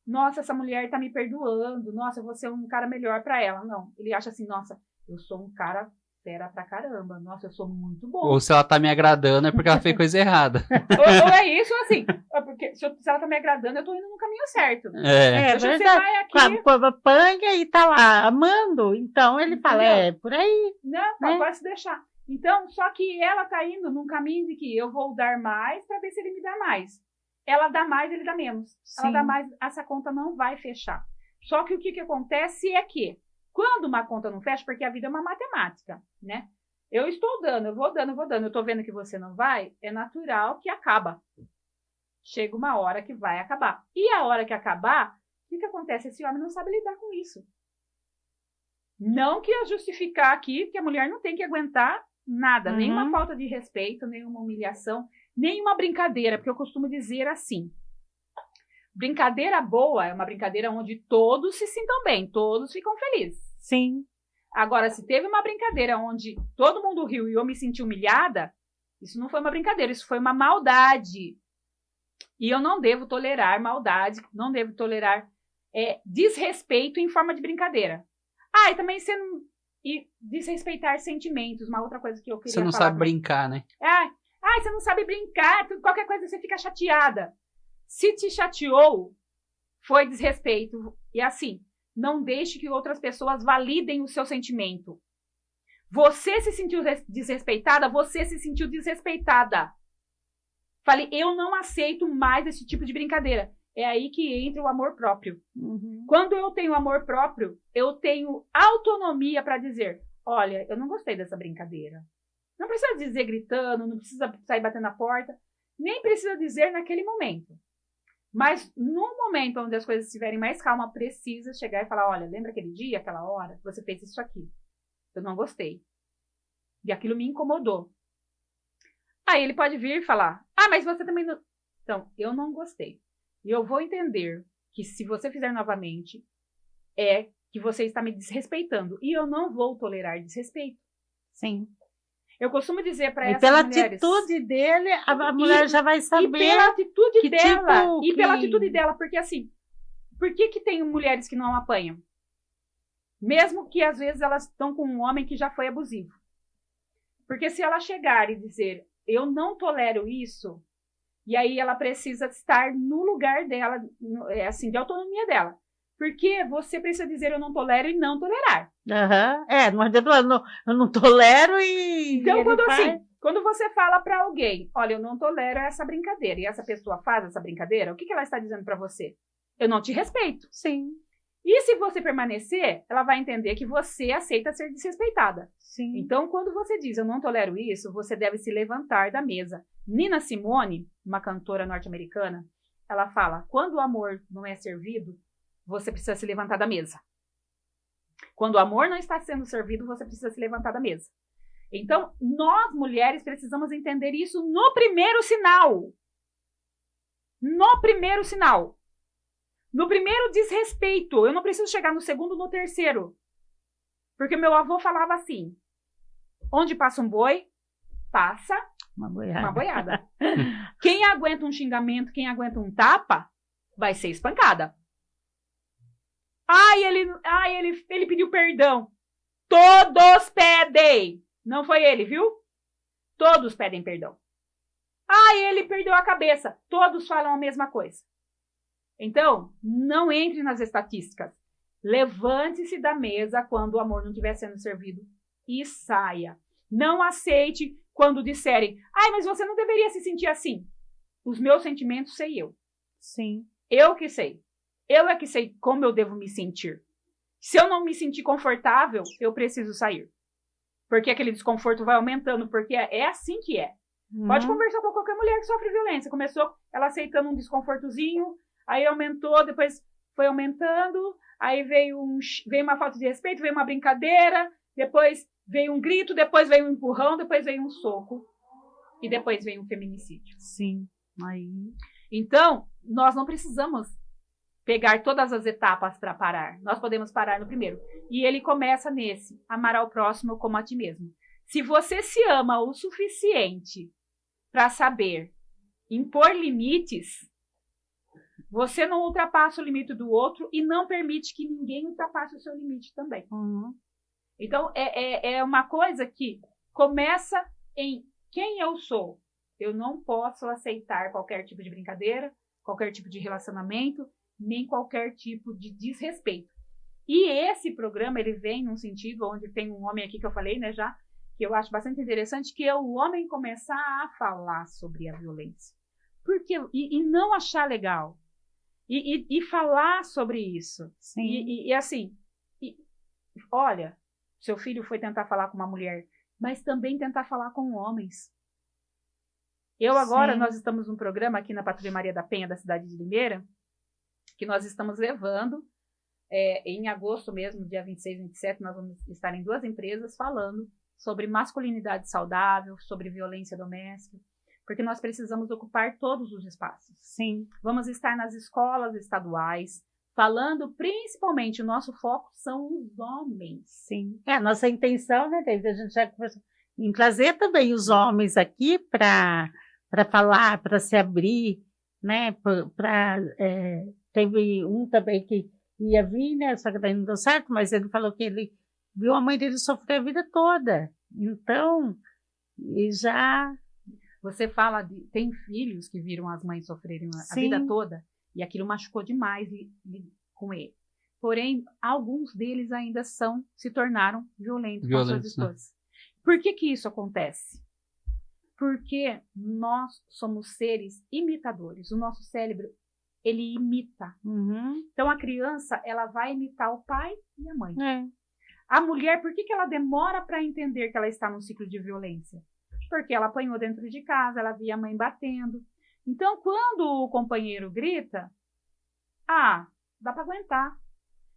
Nossa, essa mulher está me perdoando. Nossa, eu vou ser um cara melhor para ela. Não, ele acha assim, nossa, eu sou um cara fera pra caramba. Nossa, eu sou muito bom. Ou se ela tá me agradando é porque ela fez coisa errada. ou é isso, assim. Porque se ela tá me agradando, eu tô indo no caminho certo. Você vai aqui... Apanha e tá lá amando. Então ele fala, por aí. Não, pode se deixar. Então, só que ela tá indo num caminho de que eu vou dar mais para ver se ele me dá mais. Ela dá mais, ele dá menos. Sim. Ela dá mais, essa conta não vai fechar. Só que o que acontece é que quando uma conta não fecha, porque a vida é uma matemática, né? Eu estou dando, eu vou dando, eu tô vendo que você não vai, é natural que acaba. Chega uma hora que vai acabar. E a hora que acabar, o que acontece? Esse homem não sabe lidar com isso. Não que eu justificar aqui que a mulher não tem que aguentar nada, nenhuma falta de respeito, nenhuma humilhação, nenhuma brincadeira, porque eu costumo dizer assim, brincadeira boa é uma brincadeira onde todos se sintam bem, todos ficam felizes. Sim. Agora, se teve uma brincadeira onde todo mundo riu e eu me senti humilhada, isso não foi uma brincadeira, isso foi uma maldade. E eu não devo tolerar maldade, não devo tolerar desrespeito em forma de brincadeira. E também você não... E desrespeitar sentimentos, uma outra coisa que eu queria falar. Você não sabe brincar, né? Você não sabe brincar, qualquer coisa você fica chateada. Se te chateou, foi desrespeito. E assim, não deixe que outras pessoas validem o seu sentimento. Você se sentiu desrespeitada, você se sentiu desrespeitada. Falei, eu não aceito mais esse tipo de brincadeira. É aí que entra o amor próprio. Quando eu tenho amor próprio, eu tenho autonomia para dizer, olha, eu não gostei dessa brincadeira. Não precisa dizer gritando, não precisa sair batendo na porta, nem precisa dizer naquele momento. Mas no momento onde as coisas estiverem mais calmas, precisa chegar e falar, olha, lembra aquele dia, aquela hora, você fez isso aqui. Eu não gostei. E aquilo me incomodou. Aí ele pode vir e falar, mas você também não... Então, eu não gostei. E eu vou entender que se você fizer novamente, é que você está me desrespeitando. E eu não vou tolerar desrespeito. Sim. Eu costumo dizer para essas mulheres... pela atitude dele, a mulher já vai saber... E pela atitude dela. Tipo, pela atitude dela. Porque assim, por que tem mulheres que não apanham? Mesmo que às vezes elas estão com um homem que já foi abusivo. Porque se ela chegar e dizer, eu não tolero isso, E aí ela precisa estar no lugar dela, assim, de autonomia dela. Porque você precisa dizer eu não tolero e não tolerar. Não adianta eu não tolero e... Então, quando você fala para alguém, olha, eu não tolero essa brincadeira, e essa pessoa faz essa brincadeira, o que ela está dizendo para você? Eu não te respeito. Sim. E se você permanecer, ela vai entender que você aceita ser desrespeitada. Sim. Então, quando você diz eu não tolero isso, você deve se levantar da mesa. Nina Simone, uma cantora norte-americana, ela fala, quando o amor não é servido, você precisa se levantar da mesa. Quando o amor não está sendo servido, você precisa se levantar da mesa. Então, nós, mulheres, precisamos entender isso no primeiro sinal. No primeiro sinal. No primeiro desrespeito. Eu não preciso chegar no segundo, no terceiro. Porque meu avô falava assim, onde passa um boi, passa uma boiada. Quem aguenta um xingamento, quem aguenta um tapa, vai ser espancada. Ele pediu perdão. Todos pedem. Não foi ele, viu? Todos pedem perdão. Ele perdeu a cabeça. Todos falam a mesma coisa. Então, não entre nas estatísticas. Levante-se da mesa quando o amor não estiver sendo servido e saia. Não aceite quando disserem, mas você não deveria se sentir assim. Os meus sentimentos sei eu. Sim. Eu que sei. Eu é que sei como eu devo me sentir. Se eu não me sentir confortável, eu preciso sair. Porque aquele desconforto vai aumentando, porque é assim que é. Pode conversar com qualquer mulher que sofre violência. Começou ela aceitando um desconfortozinho, aí aumentou, depois foi aumentando, aí veio uma falta de respeito, veio uma brincadeira, depois veio um grito, depois veio um empurrão, depois veio um soco, e depois veio um feminicídio. Sim. Então, nós não precisamos pegar todas as etapas para parar. Nós podemos parar no primeiro. E ele começa nesse, amar ao próximo como a ti mesmo. Se você se ama o suficiente para saber impor limites, você não ultrapassa o limite do outro e não permite que ninguém ultrapasse o seu limite também. Então, é uma coisa que começa em quem eu sou. Eu não posso aceitar qualquer tipo de brincadeira, qualquer tipo de relacionamento, nem qualquer tipo de desrespeito. E esse programa, ele vem num sentido onde tem um homem aqui que eu falei, né, já, que eu acho bastante interessante, que é o homem começar a falar sobre a violência. Porque, e não achar legal. E falar sobre isso. Sim. E assim, olha, seu filho foi tentar falar com uma mulher, mas também tentar falar com homens. Nós estamos num programa aqui na Patrulha Maria da Penha, da cidade de Limeira, que nós estamos levando, em agosto mesmo, dia 26 e 27, nós vamos estar em 2 empresas falando sobre masculinidade saudável, sobre violência doméstica, porque nós precisamos ocupar todos os espaços. Sim. Vamos estar nas escolas estaduais, falando principalmente, o nosso foco são os homens. Sim. Nossa intenção, né, David, a gente já conversou em trazer também os homens aqui para falar, para se abrir, né, teve um também que ia vir, né? Só que daí não deu certo, mas ele falou que ele viu a mãe dele sofrer a vida toda. Então, e já... Você fala tem filhos que viram as mães sofrerem a vida toda, e aquilo machucou demais com ele. Porém, alguns deles ainda se tornaram violentos com suas esposas. Por que isso acontece? Porque nós somos seres imitadores. O nosso cérebro, ele imita. Então, a criança, ela vai imitar o pai e a mãe. A mulher, por que ela demora para entender que ela está num ciclo de violência? Porque ela apanhou dentro de casa, ela via a mãe batendo. Então, quando o companheiro grita, dá para aguentar.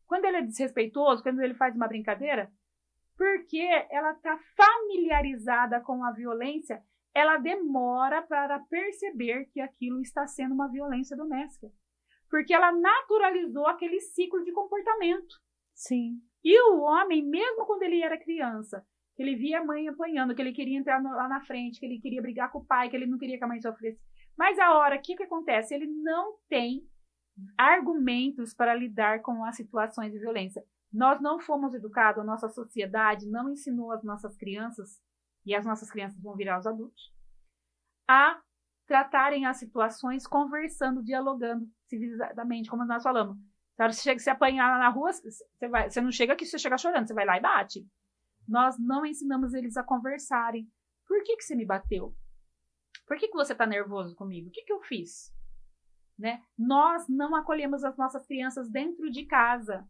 Quando ele é desrespeitoso, quando ele faz uma brincadeira, porque ela está familiarizada com a violência, ela demora para perceber que aquilo está sendo uma violência doméstica. Porque ela naturalizou aquele ciclo de comportamento. Sim. E o homem, mesmo quando ele era criança, que ele via a mãe apanhando, que ele queria entrar lá na frente, que ele queria brigar com o pai, que ele não queria que a mãe sofresse. Mas a hora, o que acontece? Ele não tem argumentos para lidar com as situações de violência. Nós não fomos educados, a nossa sociedade não ensinou as nossas crianças, e as nossas crianças vão virar os adultos, a tratarem as situações conversando, dialogando, civilizadamente, como nós falamos. Se chega, se apanhar na rua, você não chega aqui, você chega chorando, você vai lá e bate. Nós não ensinamos eles a conversarem. Por que você me bateu? Por que você está nervoso comigo? O que eu fiz? Né? Nós não acolhemos as nossas crianças dentro de casa.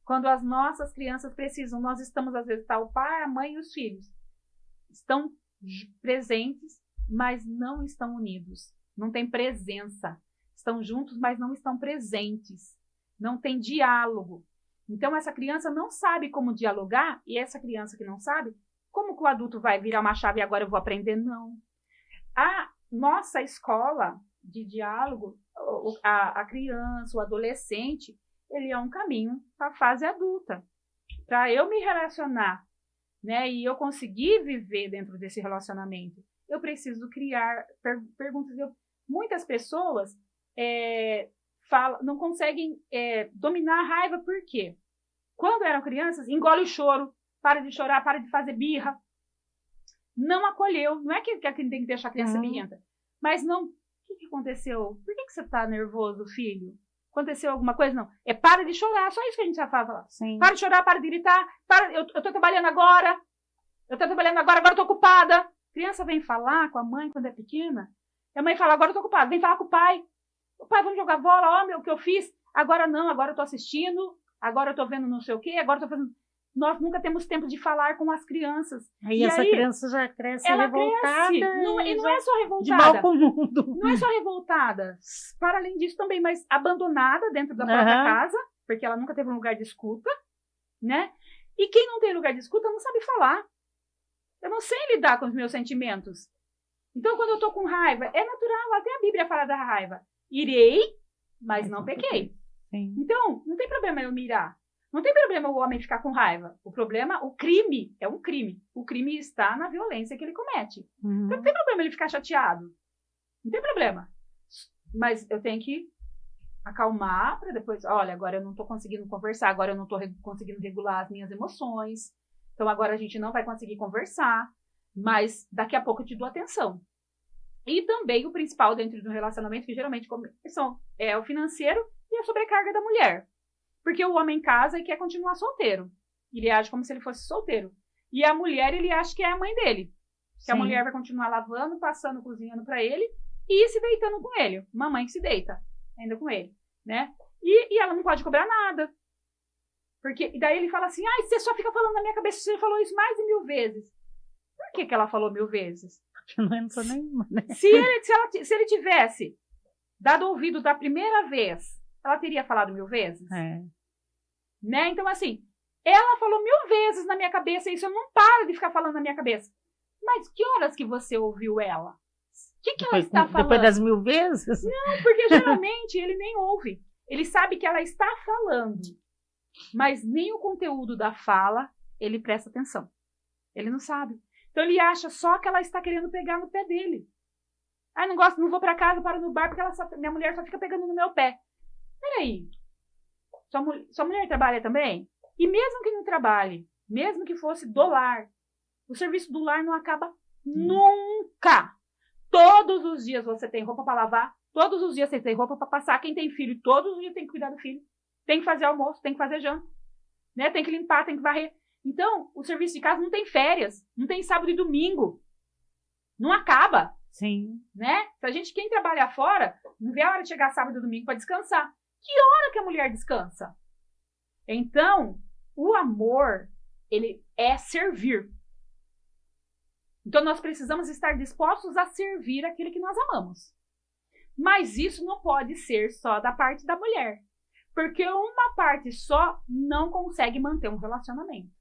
Quando as nossas crianças precisam, nós estamos, às vezes, tá o pai, a mãe e os filhos. Estão presentes, mas não estão unidos. Não tem presença. Estão juntos, mas não estão presentes. Não tem diálogo. Então, essa criança não sabe como dialogar, e essa criança que não sabe, como que o adulto vai virar uma chave e agora eu vou aprender? Não. A nossa escola de diálogo, a criança, o adolescente, ele é um caminho para a fase adulta. Para eu me relacionar, né, e eu conseguir viver dentro desse relacionamento, eu preciso criar perguntas. Muitas pessoas não conseguem dominar a raiva, por quê? Quando eram crianças, engole o choro, para de chorar, para de fazer birra. Não acolheu. Não é que tem que deixar a criança birrenta. Mas não. O que aconteceu? Por que você está nervoso, filho? Aconteceu alguma coisa? Não. Para de chorar. Só isso que a gente já fala. Sim. Para de chorar, para de gritar. Eu estou trabalhando agora. Agora eu estou ocupada. A criança vem falar com a mãe quando é pequena. E a mãe fala, agora eu estou ocupada. Vem falar com o pai. O pai, vamos jogar bola. Ó, o que eu fiz. Agora não, agora eu estou assistindo. Agora eu estou vendo não sei o quê. Agora eu estou fazendo... Nós nunca temos tempo de falar com as crianças. Aí essa criança já cresce revoltada. Cresce. Não é só revoltada. De mal com o mundo. Não é só revoltada. Para além disso também, mas abandonada dentro da própria casa, porque ela nunca teve um lugar de escuta, né? E quem não tem lugar de escuta não sabe falar. Eu não sei lidar com os meus sentimentos. Então, quando eu estou com raiva, é natural, até a Bíblia fala da raiva. Irei, mas não pequei. Sim. Então, não tem problema eu me irar. Não tem problema o homem ficar com raiva. O problema, o crime, é um crime. O crime está na violência que ele comete. Então, não tem problema ele ficar chateado. Não tem problema. Mas eu tenho que acalmar para depois... Olha, agora eu não estou conseguindo conversar. Agora eu não estou conseguindo regular as minhas emoções. Então, agora a gente não vai conseguir conversar. Mas daqui a pouco eu te dou atenção. E também o principal dentro do relacionamento, que geralmente é o financeiro e a sobrecarga da mulher. Porque o homem casa e quer continuar solteiro. Ele age como se ele fosse solteiro. E a mulher, ele acha que é a mãe dele. Que a mulher vai continuar lavando, passando, cozinhando para ele e se deitando com ele. Uma mãe que se deita ainda com ele, né? E ela não pode cobrar nada. E daí ele fala assim, você só fica falando na minha cabeça, você falou isso mais de 1000 vezes. Por que ela falou 1000 vezes? Não entrou nenhuma, né? Se ele tivesse dado ouvido da primeira vez, ela teria falado 1000 vezes? Né? Então, assim, ela falou 1000 vezes na minha cabeça, e isso eu não paro de ficar falando na minha cabeça. Mas que horas que você ouviu ela? O que ela está falando? Depois das 1000 vezes? Não, porque geralmente ele nem ouve. Ele sabe que ela está falando, mas nem o conteúdo da fala ele presta atenção. Ele não sabe. Então ele acha só que ela está querendo pegar no pé dele. Não vou para casa, paro no bar, porque minha mulher só fica pegando no meu pé. Peraí, sua mulher trabalha também? E mesmo que não trabalhe, mesmo que fosse do lar, o serviço do lar não acaba nunca. Todos os dias você tem roupa para lavar, todos os dias você tem roupa para passar. Quem tem filho, todos os dias tem que cuidar do filho. Tem que fazer almoço, tem que fazer janta, né? Tem que limpar, tem que varrer. Então, o serviço de casa não tem férias, não tem sábado e domingo. Não acaba. Sim. Né? Quem trabalha fora, não vê a hora de chegar sábado e domingo para descansar. Que hora que a mulher descansa? Então, o amor, ele é servir. Então, nós precisamos estar dispostos a servir aquele que nós amamos. Mas isso não pode ser só da parte da mulher. Porque uma parte só não consegue manter um relacionamento.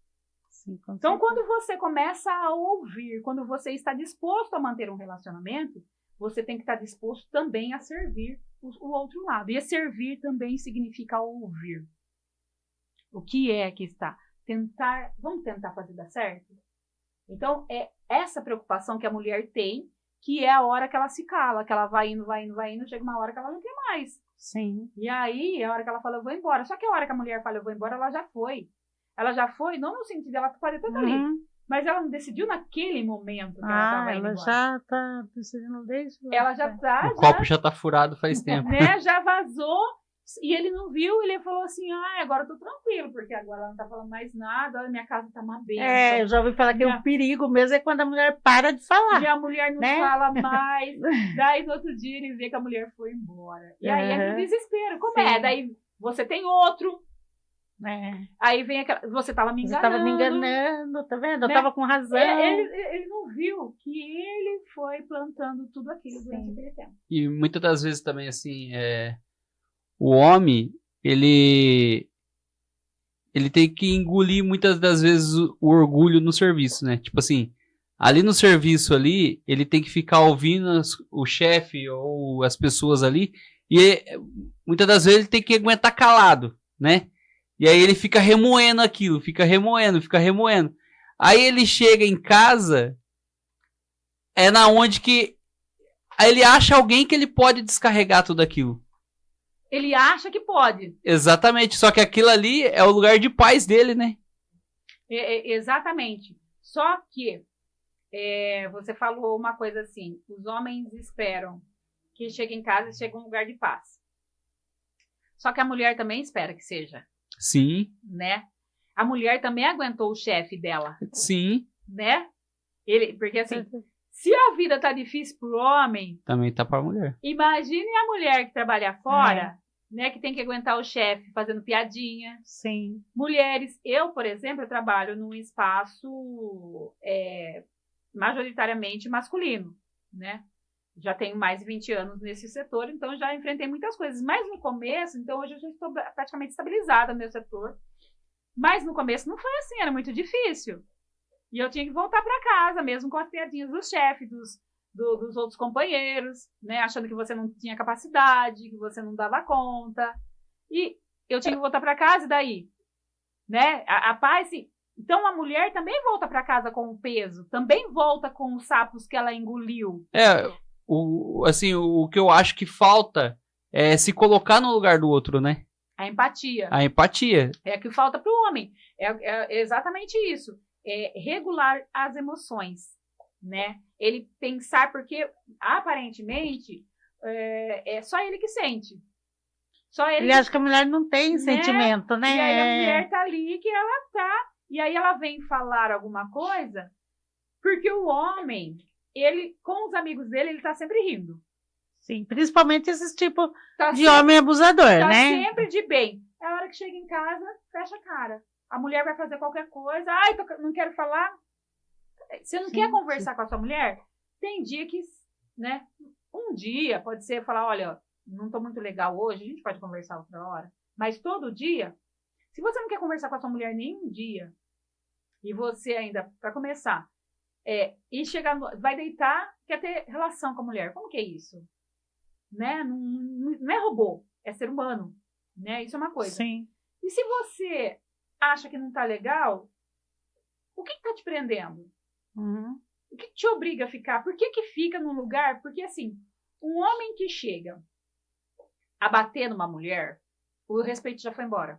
Sim, então, quando você começa a ouvir, quando você está disposto a manter um relacionamento, você tem que estar disposto também a servir o outro lado. E servir também significa ouvir. O que é que está? Vamos tentar fazer dar certo? Então, é essa preocupação que a mulher tem, que é a hora que ela se cala, que ela vai indo, chega uma hora que ela não quer mais. Sim. E aí, a hora que ela fala, eu vou embora. Só que a hora que a mulher fala, eu vou embora, ela já foi. Ela já foi, não no sentido dela pode até estar ali. Mas ela não decidiu naquele momento que ela estava indo ela embora. já tá decidindo desde lá. Ela já tá... O copo já tá furado faz tempo. Né, já vazou, e ele não viu, ele falou assim, agora eu tô tranquilo, porque agora ela não tá falando mais nada, olha, minha casa tá uma benção. Eu já ouvi falar que o perigo mesmo é quando a mulher para de falar. Minha mulher não fala mais, daí no outro dia ele vê que a mulher foi embora. E aí é do desespero, como é? Daí você tem outro... Aí vem aquela. Você tava me enganando. Você tava me enganando, tá vendo? Eu tava com razão. Ele não viu que ele foi plantando tudo aquilo durante aquele tempo. E muitas das vezes também, assim, o homem, ele tem que engolir muitas das vezes o orgulho no serviço, né? Tipo assim, ali no serviço ali, ele tem que ficar ouvindo o chefe ou as pessoas ali, e muitas das vezes ele tem que aguentar calado, né? E aí ele fica remoendo aquilo, fica remoendo. Aí ele chega em casa, na onde que aí ele acha alguém que ele pode descarregar tudo aquilo. Ele acha que pode. Exatamente, só que aquilo ali é o lugar de paz dele, né? Exatamente. Só que você falou uma coisa assim, os homens esperam que chegue em casa e chegue a um lugar de paz. Só que a mulher também espera que seja. Sim. Né? A mulher também aguentou o chefe dela. Sim. Né? Porque assim, se a vida tá difícil pro homem... Também tá pra mulher. Imagine a mulher que trabalha fora, né? Que tem que aguentar o chefe fazendo piadinha. Sim. Mulheres, eu, por exemplo, eu trabalho num espaço majoritariamente masculino, né? Já tenho mais de 20 anos nesse setor, então já enfrentei muitas coisas. Mas no começo, então hoje eu já estou praticamente estabilizada no meu setor. Mas no começo não foi assim, era muito difícil. E eu tinha que voltar para casa, mesmo com as piadinhas do chefe, dos outros companheiros, né? Achando que você não tinha capacidade, que você não dava conta. E eu tinha que voltar para casa, e daí? Né? A paz, sim. Então a mulher também volta para casa com o peso, também volta com os sapos que ela engoliu. O que eu acho que falta é se colocar no lugar do outro, né? A empatia. A empatia. É o que falta para o homem. É exatamente isso. É regular as emoções, né? Ele pensar, porque aparentemente é só ele que sente. Só ele acha que a mulher não tem sentimento, né? E aí a mulher tá ali que ela tá. E aí ela vem falar alguma coisa, porque o homem... ele, com os amigos dele, ele tá sempre rindo. Sim, principalmente esses tipos de homem abusador, né? Tá sempre de bem. É a hora que chega em casa, fecha a cara. A mulher vai fazer qualquer coisa. Não quero falar. Você não quer conversar com a sua mulher? Tem dia que, né? Um dia pode ser falar, olha, não tô muito legal hoje, a gente pode conversar outra hora. Mas todo dia, se você não quer conversar com a sua mulher nenhum dia, e você ainda, para começar, e chegar, vai deitar, quer ter relação com a mulher. Como que é isso? Né? Não é robô, é ser humano. Né? Isso é uma coisa. Sim. E se você acha que não tá legal, o que tá te prendendo? Uhum. O que te obriga a ficar? Por que fica num lugar? Porque assim, um homem que chega a bater numa mulher, o respeito já foi embora.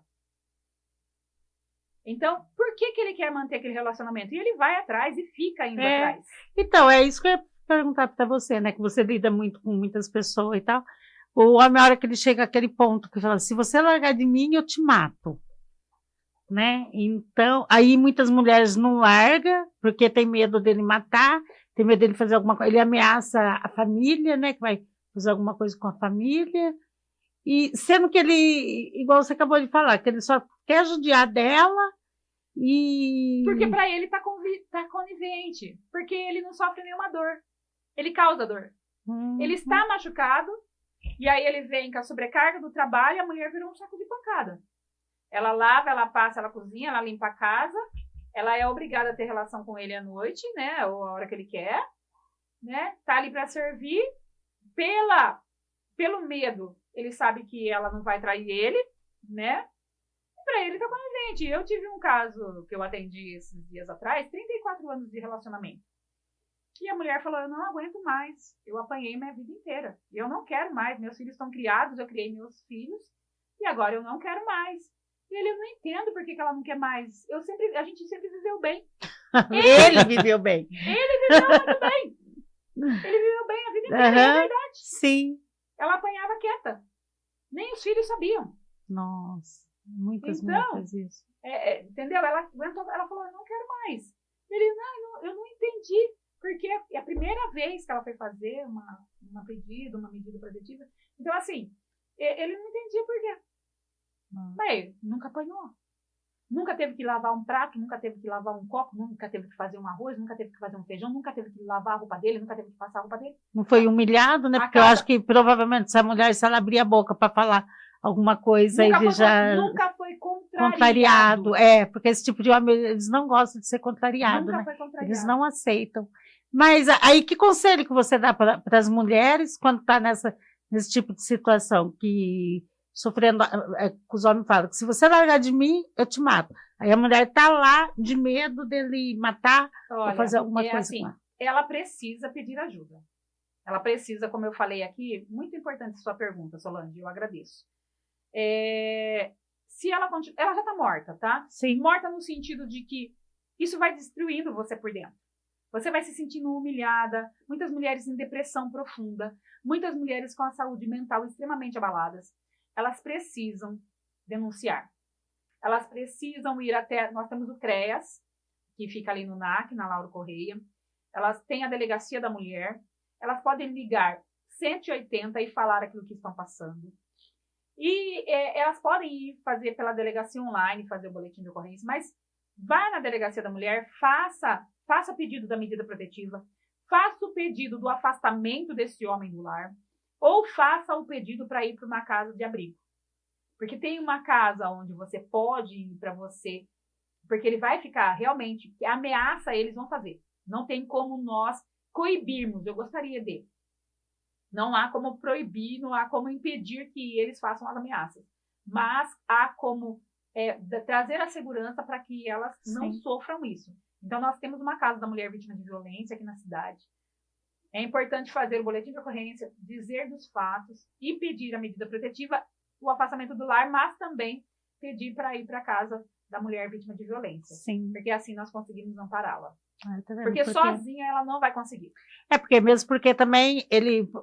Então, por que ele quer manter aquele relacionamento? E ele vai atrás e fica indo atrás. Então, é isso que eu ia perguntar para você, né? Que você lida muito com muitas pessoas e tal. O homem, a hora que ele chega àquele ponto que fala, se você largar de mim, eu te mato. Né? Então, aí muitas mulheres não largam, porque tem medo dele matar, tem medo dele fazer alguma coisa. Ele ameaça a família, né? Que vai fazer alguma coisa com a família. E sendo que ele, igual você acabou de falar, que ele só quer judiar dela e... Porque para ele tá conivente. Porque ele não sofre nenhuma dor. Ele causa dor. Ele está machucado, e aí ele vem com a sobrecarga do trabalho e a mulher virou um saco de pancada. Ela lava, ela passa, ela cozinha, ela limpa a casa, ela é obrigada a ter relação com ele à noite, né? Ou a hora que ele quer, né? Tá ali para servir. Pelo medo, ele sabe que ela não vai trair ele, né? Pra ele tá conivente. Eu tive um caso que eu atendi esses dias atrás, 34 anos de relacionamento. E a mulher falou, eu não aguento mais. Eu apanhei minha vida inteira. E eu não quero mais. Meus filhos estão criados, eu criei meus filhos. E agora eu não quero mais. E ele, eu não entendo por que ela não quer mais. A gente sempre viveu bem. Ele viveu bem. Ele viveu muito bem. Ele viveu bem a vida inteira, é verdade. Sim. Ela apanhava quieta. Nem os filhos sabiam. Nossa, muitas isso. Entendeu? Ela falou, eu não quero mais. Ele, não, eu não entendi. Porque é a primeira vez que ela foi fazer uma medida protetiva. Então, assim, ele não entendia por quê. Bem, nunca apanhou. Nunca teve que lavar um prato, nunca teve que lavar um copo, nunca teve que fazer um arroz, nunca teve que fazer um feijão, nunca teve que lavar a roupa dele, nunca teve que passar a roupa dele. Não foi humilhado, né? Porque eu acho que provavelmente essa mulher, se ela abrir a boca para falar alguma coisa, ele já... Nunca foi contrariado. Porque esse tipo de homem, eles não gostam de ser contrariado, nunca né? Foi contrariado. Eles não aceitam. Mas aí, que conselho que você dá para as mulheres quando está nesse tipo de situação, que sofrendo, que os homens falam, que se você largar de mim, eu te mato. Aí a mulher está lá de medo dele matar ou fazer alguma coisa assim, com ela. Ela precisa pedir ajuda. Ela precisa, como eu falei aqui, muito importante sua pergunta, Solange, eu agradeço. Se ela já está morta, tá? Sim. Morta no sentido de que isso vai destruindo você por dentro. Você vai se sentindo humilhada, muitas mulheres em depressão profunda, muitas mulheres com a saúde mental extremamente abaladas. Elas precisam denunciar. Elas precisam ir até... Nós temos o CREAS, que fica ali no NAC, na Lauro Correia. Elas têm a Delegacia da Mulher. Elas podem ligar 180 e falar aquilo que estão passando. E elas podem ir fazer pela delegacia online, fazer o boletim de ocorrência, mas vai na Delegacia da Mulher, faça pedido da medida protetiva, faça o pedido do afastamento desse homem do lar, ou faça o pedido para ir para uma casa de abrigo. Porque tem uma casa onde você pode ir para você, porque ele vai ficar realmente, que ameaça eles vão fazer. Não tem como nós coibirmos, eu gostaria de. Não há como proibir, não há como impedir que eles façam as ameaças. Mas há como trazer a segurança para que elas não sofram isso. Então, nós temos uma casa da mulher vítima de violência aqui na cidade. É importante fazer o boletim de ocorrência, dizer dos fatos e pedir a medida protetiva, o afastamento do lar, mas também pedir para ir para a casa da mulher vítima de violência. Sim. Porque assim nós conseguimos ampará-la. Tá vendo? Porque sozinha ela não vai conseguir. Porque também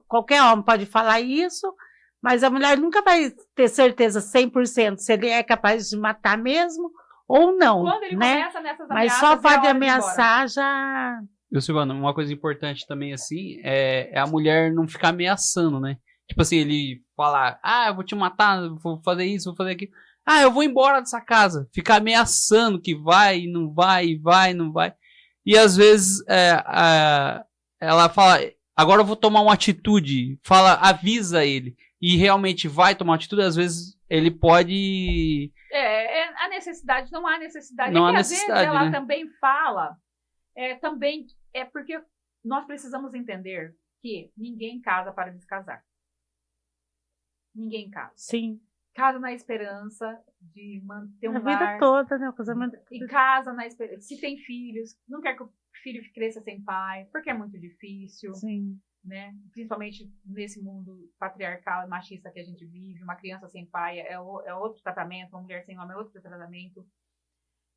qualquer homem pode falar isso, mas a mulher nunca vai ter certeza 100% se ele é capaz de matar mesmo ou não. Quando ele começa nessas ameaças, mas só pode ameaçar já... E, Silvana, uma coisa importante também, assim, é a mulher não ficar ameaçando, né? Tipo assim, ele falar, eu vou te matar, vou fazer isso, vou fazer aquilo. Eu vou embora dessa casa. Ficar ameaçando que vai, não vai, não vai. E às vezes ela fala, agora eu vou tomar uma atitude. Avisa ele. E realmente vai tomar uma atitude, às vezes ele pode... a necessidade, não há necessidade. Não há às necessidade, vezes ela né? também fala, também é porque nós precisamos entender que ninguém casa para descasar. Ninguém casa. Sim. Casa na esperança de manter um lar. A vida toda, né? O casamento. E casa na esperança. Se tem filhos, não quer que o filho cresça sem pai, porque é muito difícil. Sim. Né? Principalmente nesse mundo patriarcal e machista que a gente vive, uma criança sem pai é outro tratamento, uma mulher sem homem é outro tratamento.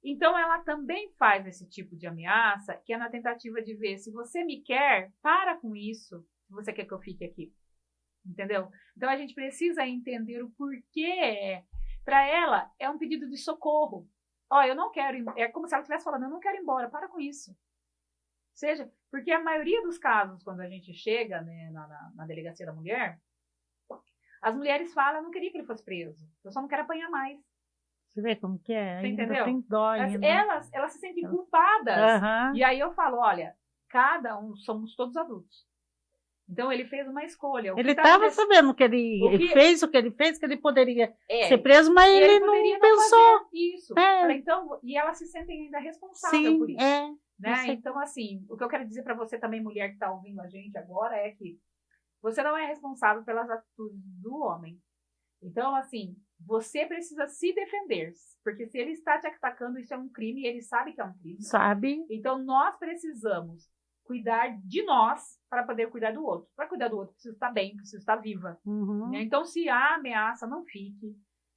Então ela também faz esse tipo de ameaça, que é na tentativa de ver, se você me quer, para com isso, se você quer que eu fique aqui. Entendeu? Então a gente precisa entender o porquê. Para ela é um pedido de socorro. Eu não quero ir, é como se ela estivesse falando, eu não quero ir embora, para com isso. Seja, porque a maioria dos casos, quando a gente chega, né, na Delegacia da Mulher, as mulheres falam, eu não queria que ele fosse preso, eu só não quero apanhar mais. Você vê como que é? Você ainda entendeu? Tem dó, elas se sentem culpadas. E aí eu falo, olha, cada um, somos todos adultos. Então ele fez uma escolha. Ele estava sabendo que ele fez o que ele fez, que ele poderia ser preso, mas ele não pensou. Isso. Então, e elas se sentem ainda responsáveis por isso. Né? Então, assim, o que eu quero dizer para você também, mulher que está ouvindo a gente agora, é que você não é responsável pelas atitudes do homem. Então, assim, você precisa se defender. Porque se ele está te atacando, isso é um crime e ele sabe que é um crime. Sabe. Então, nós precisamos cuidar de nós para poder cuidar do outro. Para cuidar do outro, preciso estar bem, preciso estar viva. Né? Então, se há ameaça, não fique.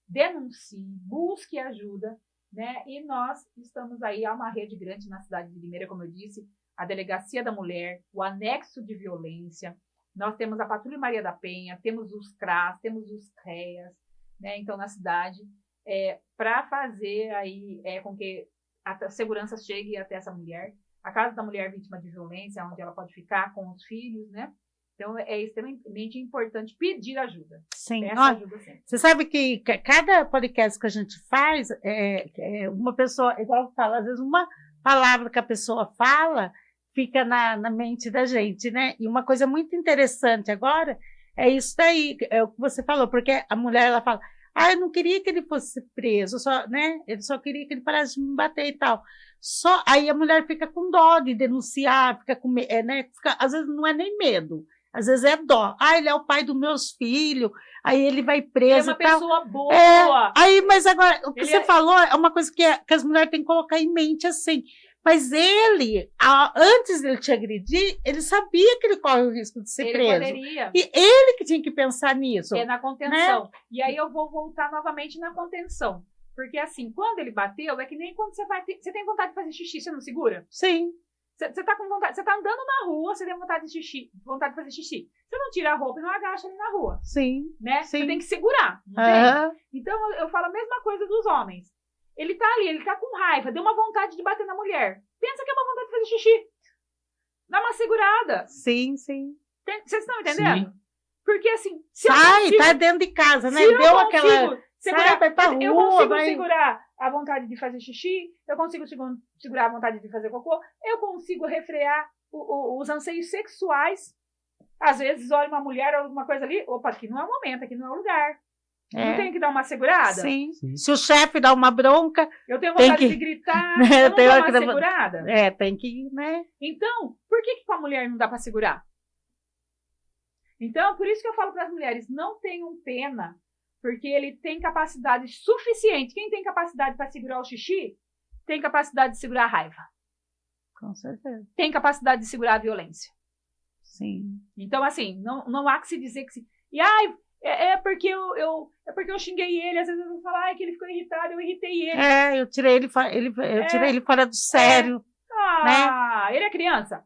Denuncie, busque ajuda. né? E nós estamos aí, há uma rede grande na cidade de Limeira, como eu disse, a Delegacia da Mulher, o Anexo de Violência, nós temos a Patrulha Maria da Penha, temos os CRAS, temos os CREAS, né? Então, na cidade, para fazer aí com que a segurança chegue até essa mulher, a Casa da Mulher Vítima de Violência, onde ela pode ficar com os filhos, né? Então, é extremamente importante pedir ajuda. Sim. Ajuda sempre. Você sabe que cada podcast que a gente faz, uma pessoa, igual eu falo, às vezes uma palavra que a pessoa fala fica na mente da gente, né? E uma coisa muito interessante agora é isso daí, é o que você falou, porque a mulher, ela fala, eu não queria que ele fosse preso, né? Ele só queria que ele parasse de me bater e tal. Aí a mulher fica com dó de denunciar, fica com né? Às vezes não é nem medo, às vezes é dó. Ele é o pai dos meus filhos, aí ele vai preso. É uma pessoa boa. Mas agora, o que você falou é uma coisa que as mulheres têm que colocar em mente assim. Mas ele, antes dele te agredir, ele sabia que ele corre o risco de ser preso. Poderia. E ele que tinha que pensar nisso. Na contenção. Né? E aí eu vou voltar novamente na contenção. Porque assim, quando ele bateu, é que nem quando você tem vontade de fazer xixi, você não segura? Sim. Você tá com vontade, você tá andando na rua, você tem vontade de fazer xixi. Você não tira a roupa e não agacha ali na rua. Sim. Né? Sim. Você tem que segurar. Não tem? Então eu falo a mesma coisa dos homens. Ele tá ali, ele tá com raiva, deu uma vontade de bater na mulher. Pensa que é uma vontade de fazer xixi. Dá uma segurada. Sim, sim. Vocês estão entendendo? Sim. Porque assim... tá dentro de casa, né? Deu aquela... Eu consigo segurar a vontade de fazer xixi, eu consigo segurar a vontade de fazer cocô, eu consigo refrear os anseios sexuais. Às vezes, olha uma mulher ou alguma coisa ali, opa, aqui não é o momento, aqui não é o lugar. Não tem que dar uma segurada? Sim. Se o chefe dá uma bronca... Eu tenho vontade de gritar, eu não dou uma segurada? Tem que, né? Então, por que com a mulher não dá para segurar? Então, por isso que eu falo para as mulheres, não tenham pena, porque ele tem capacidade suficiente. Quem tem capacidade para segurar o xixi, tem capacidade de segurar a raiva. Com certeza. Tem capacidade de segurar a violência. Sim. Então, assim, não há que se dizer que... porque eu xinguei ele, às vezes eu vou falar que ele ficou irritado, eu irritei ele. Eu tirei ele fora do sério. Né? Ele é criança.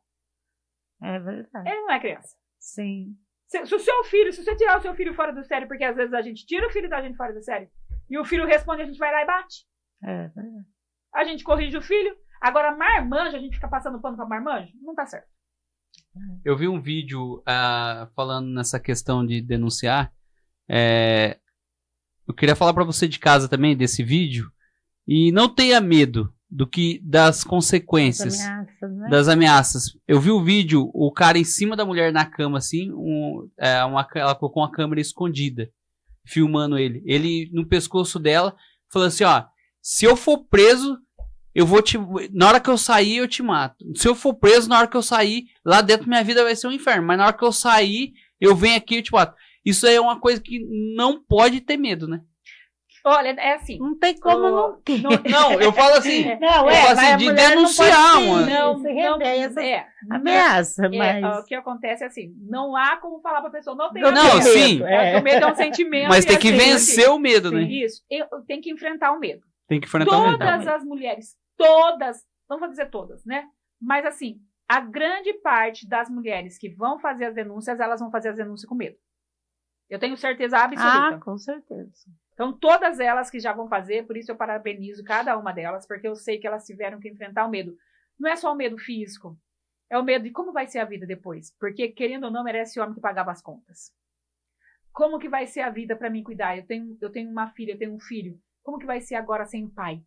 É verdade. Ele não é criança. Sim. Se você tirar o seu filho fora do sério, porque às vezes a gente tira o filho da gente fora do sério, e o filho responde, a gente vai lá e bate. É verdade. A gente corrige o filho. Agora, marmanjo, a gente fica passando pano pra marmanjo, não tá certo. Eu vi um vídeo falando nessa questão de denunciar. Eu queria falar para você de casa também desse vídeo. E não tenha medo das consequências, das ameaças. Eu vi o vídeo, o cara em cima da mulher na cama, assim, ela colocou uma câmera escondida, filmando ele. Ele no pescoço dela, falou assim, se eu for preso, na hora que eu sair, eu te mato. Se eu for preso, na hora que eu sair, lá dentro minha vida vai ser um inferno. Mas na hora que eu sair, eu venho aqui e eu te mato. Isso aí é uma coisa que não pode ter medo, né? Olha, é assim. Não tem como não ter. Não, eu falo assim. De denunciar ameaça. Mas o que acontece é assim, não há como falar pra pessoa, não tem medo. Não, sim. O medo é um sentimento. Mas tem que vencer o medo, né? Isso, tem que enfrentar o medo. Tem que enfrentar o medo. Todas as mulheres, todas, não vou dizer todas, né? Mas assim, a grande parte das mulheres que vão fazer as denúncias, elas vão fazer as denúncias com medo. Eu tenho certeza absoluta. Com certeza. Então, todas elas que já vão fazer, por isso eu parabenizo cada uma delas, porque eu sei que elas tiveram que enfrentar o medo. Não é só o medo físico, é o medo de como vai ser a vida depois. Porque, querendo ou não, merece o homem que pagava as contas. Como que vai ser a vida para mim cuidar? Eu tenho uma filha, eu tenho um filho. Como que vai ser agora sem pai?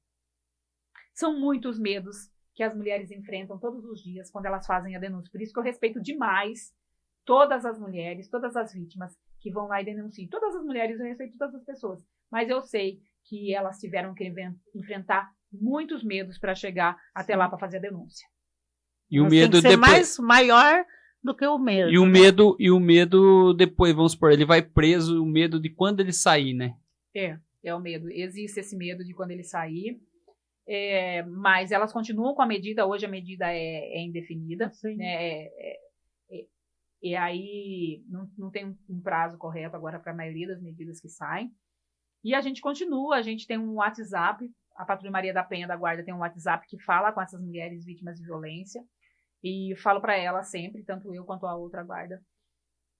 São muitos medos que as mulheres enfrentam todos os dias quando elas fazem a denúncia. Por isso que eu respeito demais todas as mulheres, todas as vítimas que vão lá e denunciam. Todas as mulheres, eu respeito todas as pessoas. Mas eu sei que elas tiveram que enfrentar muitos medos para chegar até lá para fazer a denúncia. E o medo tem que ser maior do que o medo. E o medo depois, vamos supor, ele vai preso, o medo de quando ele sair, né? É o medo. Existe esse medo de quando ele sair. Mas elas continuam com a medida. Hoje a medida é indefinida. Né? E aí não tem um prazo correto agora para a maioria das medidas que saem. E a gente continua, a gente tem um WhatsApp, a Patrulha Maria da Penha da Guarda tem um WhatsApp que fala com essas mulheres vítimas de violência. E falo para elas sempre, tanto eu quanto a outra guarda.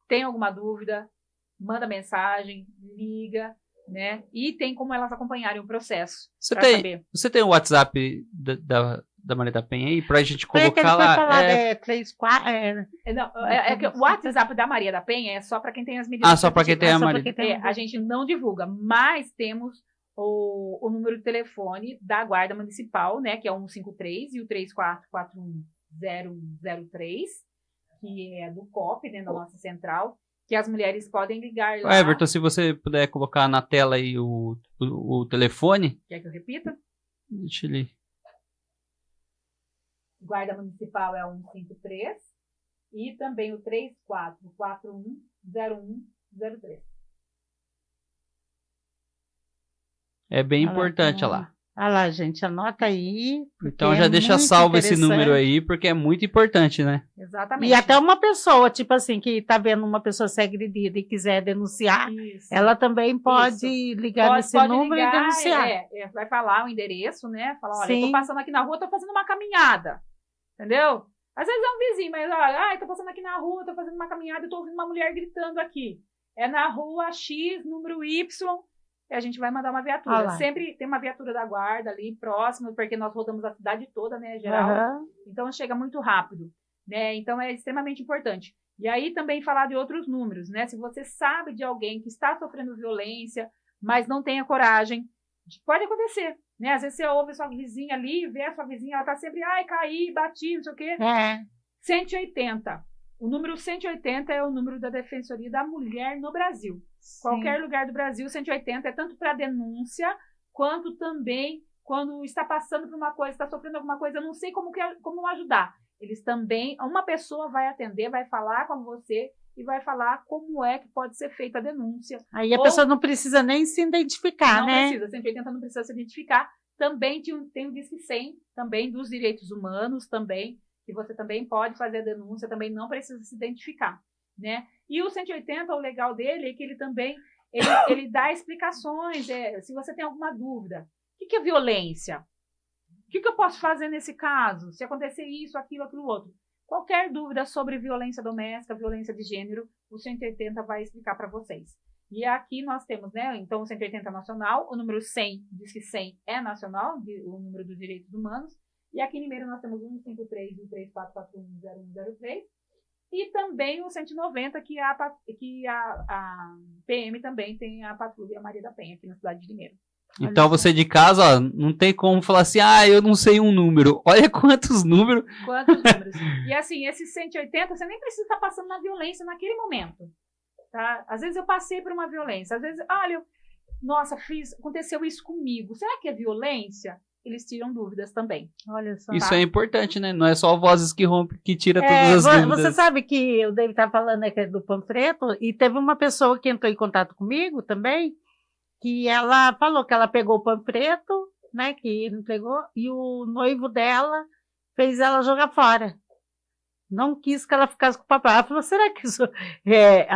Tem alguma dúvida, manda mensagem, liga, né? E tem como elas acompanharem o processo. Você tem o WhatsApp da Maria da Penha aí pra gente colocar lá? Que o WhatsApp da Maria da Penha é só para quem tem as medidas. Só para quem tem a Maria. A gente não divulga, mas temos o número de telefone da Guarda Municipal, né? Que é o 153 e o 3441-0103, que é do COP, né? Da nossa central, que as mulheres podem ligar lá. Everton, se você puder colocar na tela aí o telefone. Quer que eu repita? Deixa ele. Guarda Municipal é 153 e também o 3441-0103. É bem importante, olha lá. Olha lá, gente, anota aí. Então já deixa salvo esse número aí, porque é muito importante, né? Exatamente. E até uma pessoa, tipo assim, que tá vendo uma pessoa ser agredida e quiser denunciar, ela também pode ligar nesse número e denunciar. Vai falar o endereço, né? Falar, olha, eu tô passando aqui na rua, tô fazendo uma caminhada. Entendeu? Às vezes é um vizinho, mas olha, tô passando aqui na rua, tô fazendo uma caminhada e tô ouvindo uma mulher gritando aqui. É na rua X, número Y. E a gente vai mandar uma viatura. Sempre tem uma viatura da guarda ali próximo, porque nós rodamos a cidade toda, né, geral. Então chega muito rápido, né? Então é extremamente importante. E aí também falar de outros números, né? Se você sabe de alguém que está sofrendo violência, mas não tem a coragem, pode acontecer, né? Às vezes você ouve sua vizinha ali, vê a sua vizinha, ela tá sempre, caí, bati, não sei o quê. 180. O número 180 é o número da Defensoria da Mulher no Brasil. Sim. Qualquer lugar do Brasil, 180 é tanto para denúncia, quanto também quando está passando por uma coisa, está sofrendo alguma coisa, eu não sei como ajudar. Eles também, uma pessoa vai atender, vai falar com você e vai falar como é que pode ser feita a denúncia. Aí a pessoa não precisa nem se identificar, né? Não precisa, 180 não precisa se identificar. Também tem o Disque 100, também dos direitos humanos, também, que você também pode fazer a denúncia, também não precisa se identificar, né? E o 180, o legal dele é que ele também ele dá explicações, se você tem alguma dúvida. O que é violência? O que eu posso fazer nesse caso? Se acontecer isso, aquilo outro. Qualquer dúvida sobre violência doméstica, violência de gênero, o 180 vai explicar para vocês. E aqui nós temos, né, então o 180 nacional, o número 100, diz que 100 é nacional, o número dos direitos humanos. E aqui em Limeira nós temos o 153 e o 3441-0103. E também o 190, que a PM também tem a Patrulha Maria da Penha, aqui na cidade de Limeira. Então você de casa, ó, não tem como falar assim, eu não sei um número. Olha quantos números. E assim, esse 180, você nem precisa estar passando na violência naquele momento. Tá? Às vezes eu passei por uma violência. Às vezes, nossa, aconteceu isso comigo. Será que é violência? Eles tiram dúvidas também. Olha só. Isso é importante, né? Não é só vozes que rompem, que tira todas as dúvidas. Você sabe que o David estava falando aqui do panfleto, e teve uma pessoa que entrou em contato comigo também, que ela falou que ela pegou o panfleto, né, que ele entregou, e o noivo dela fez ela jogar fora. Não quis que ela ficasse com o papel. Ela falou, será que isso é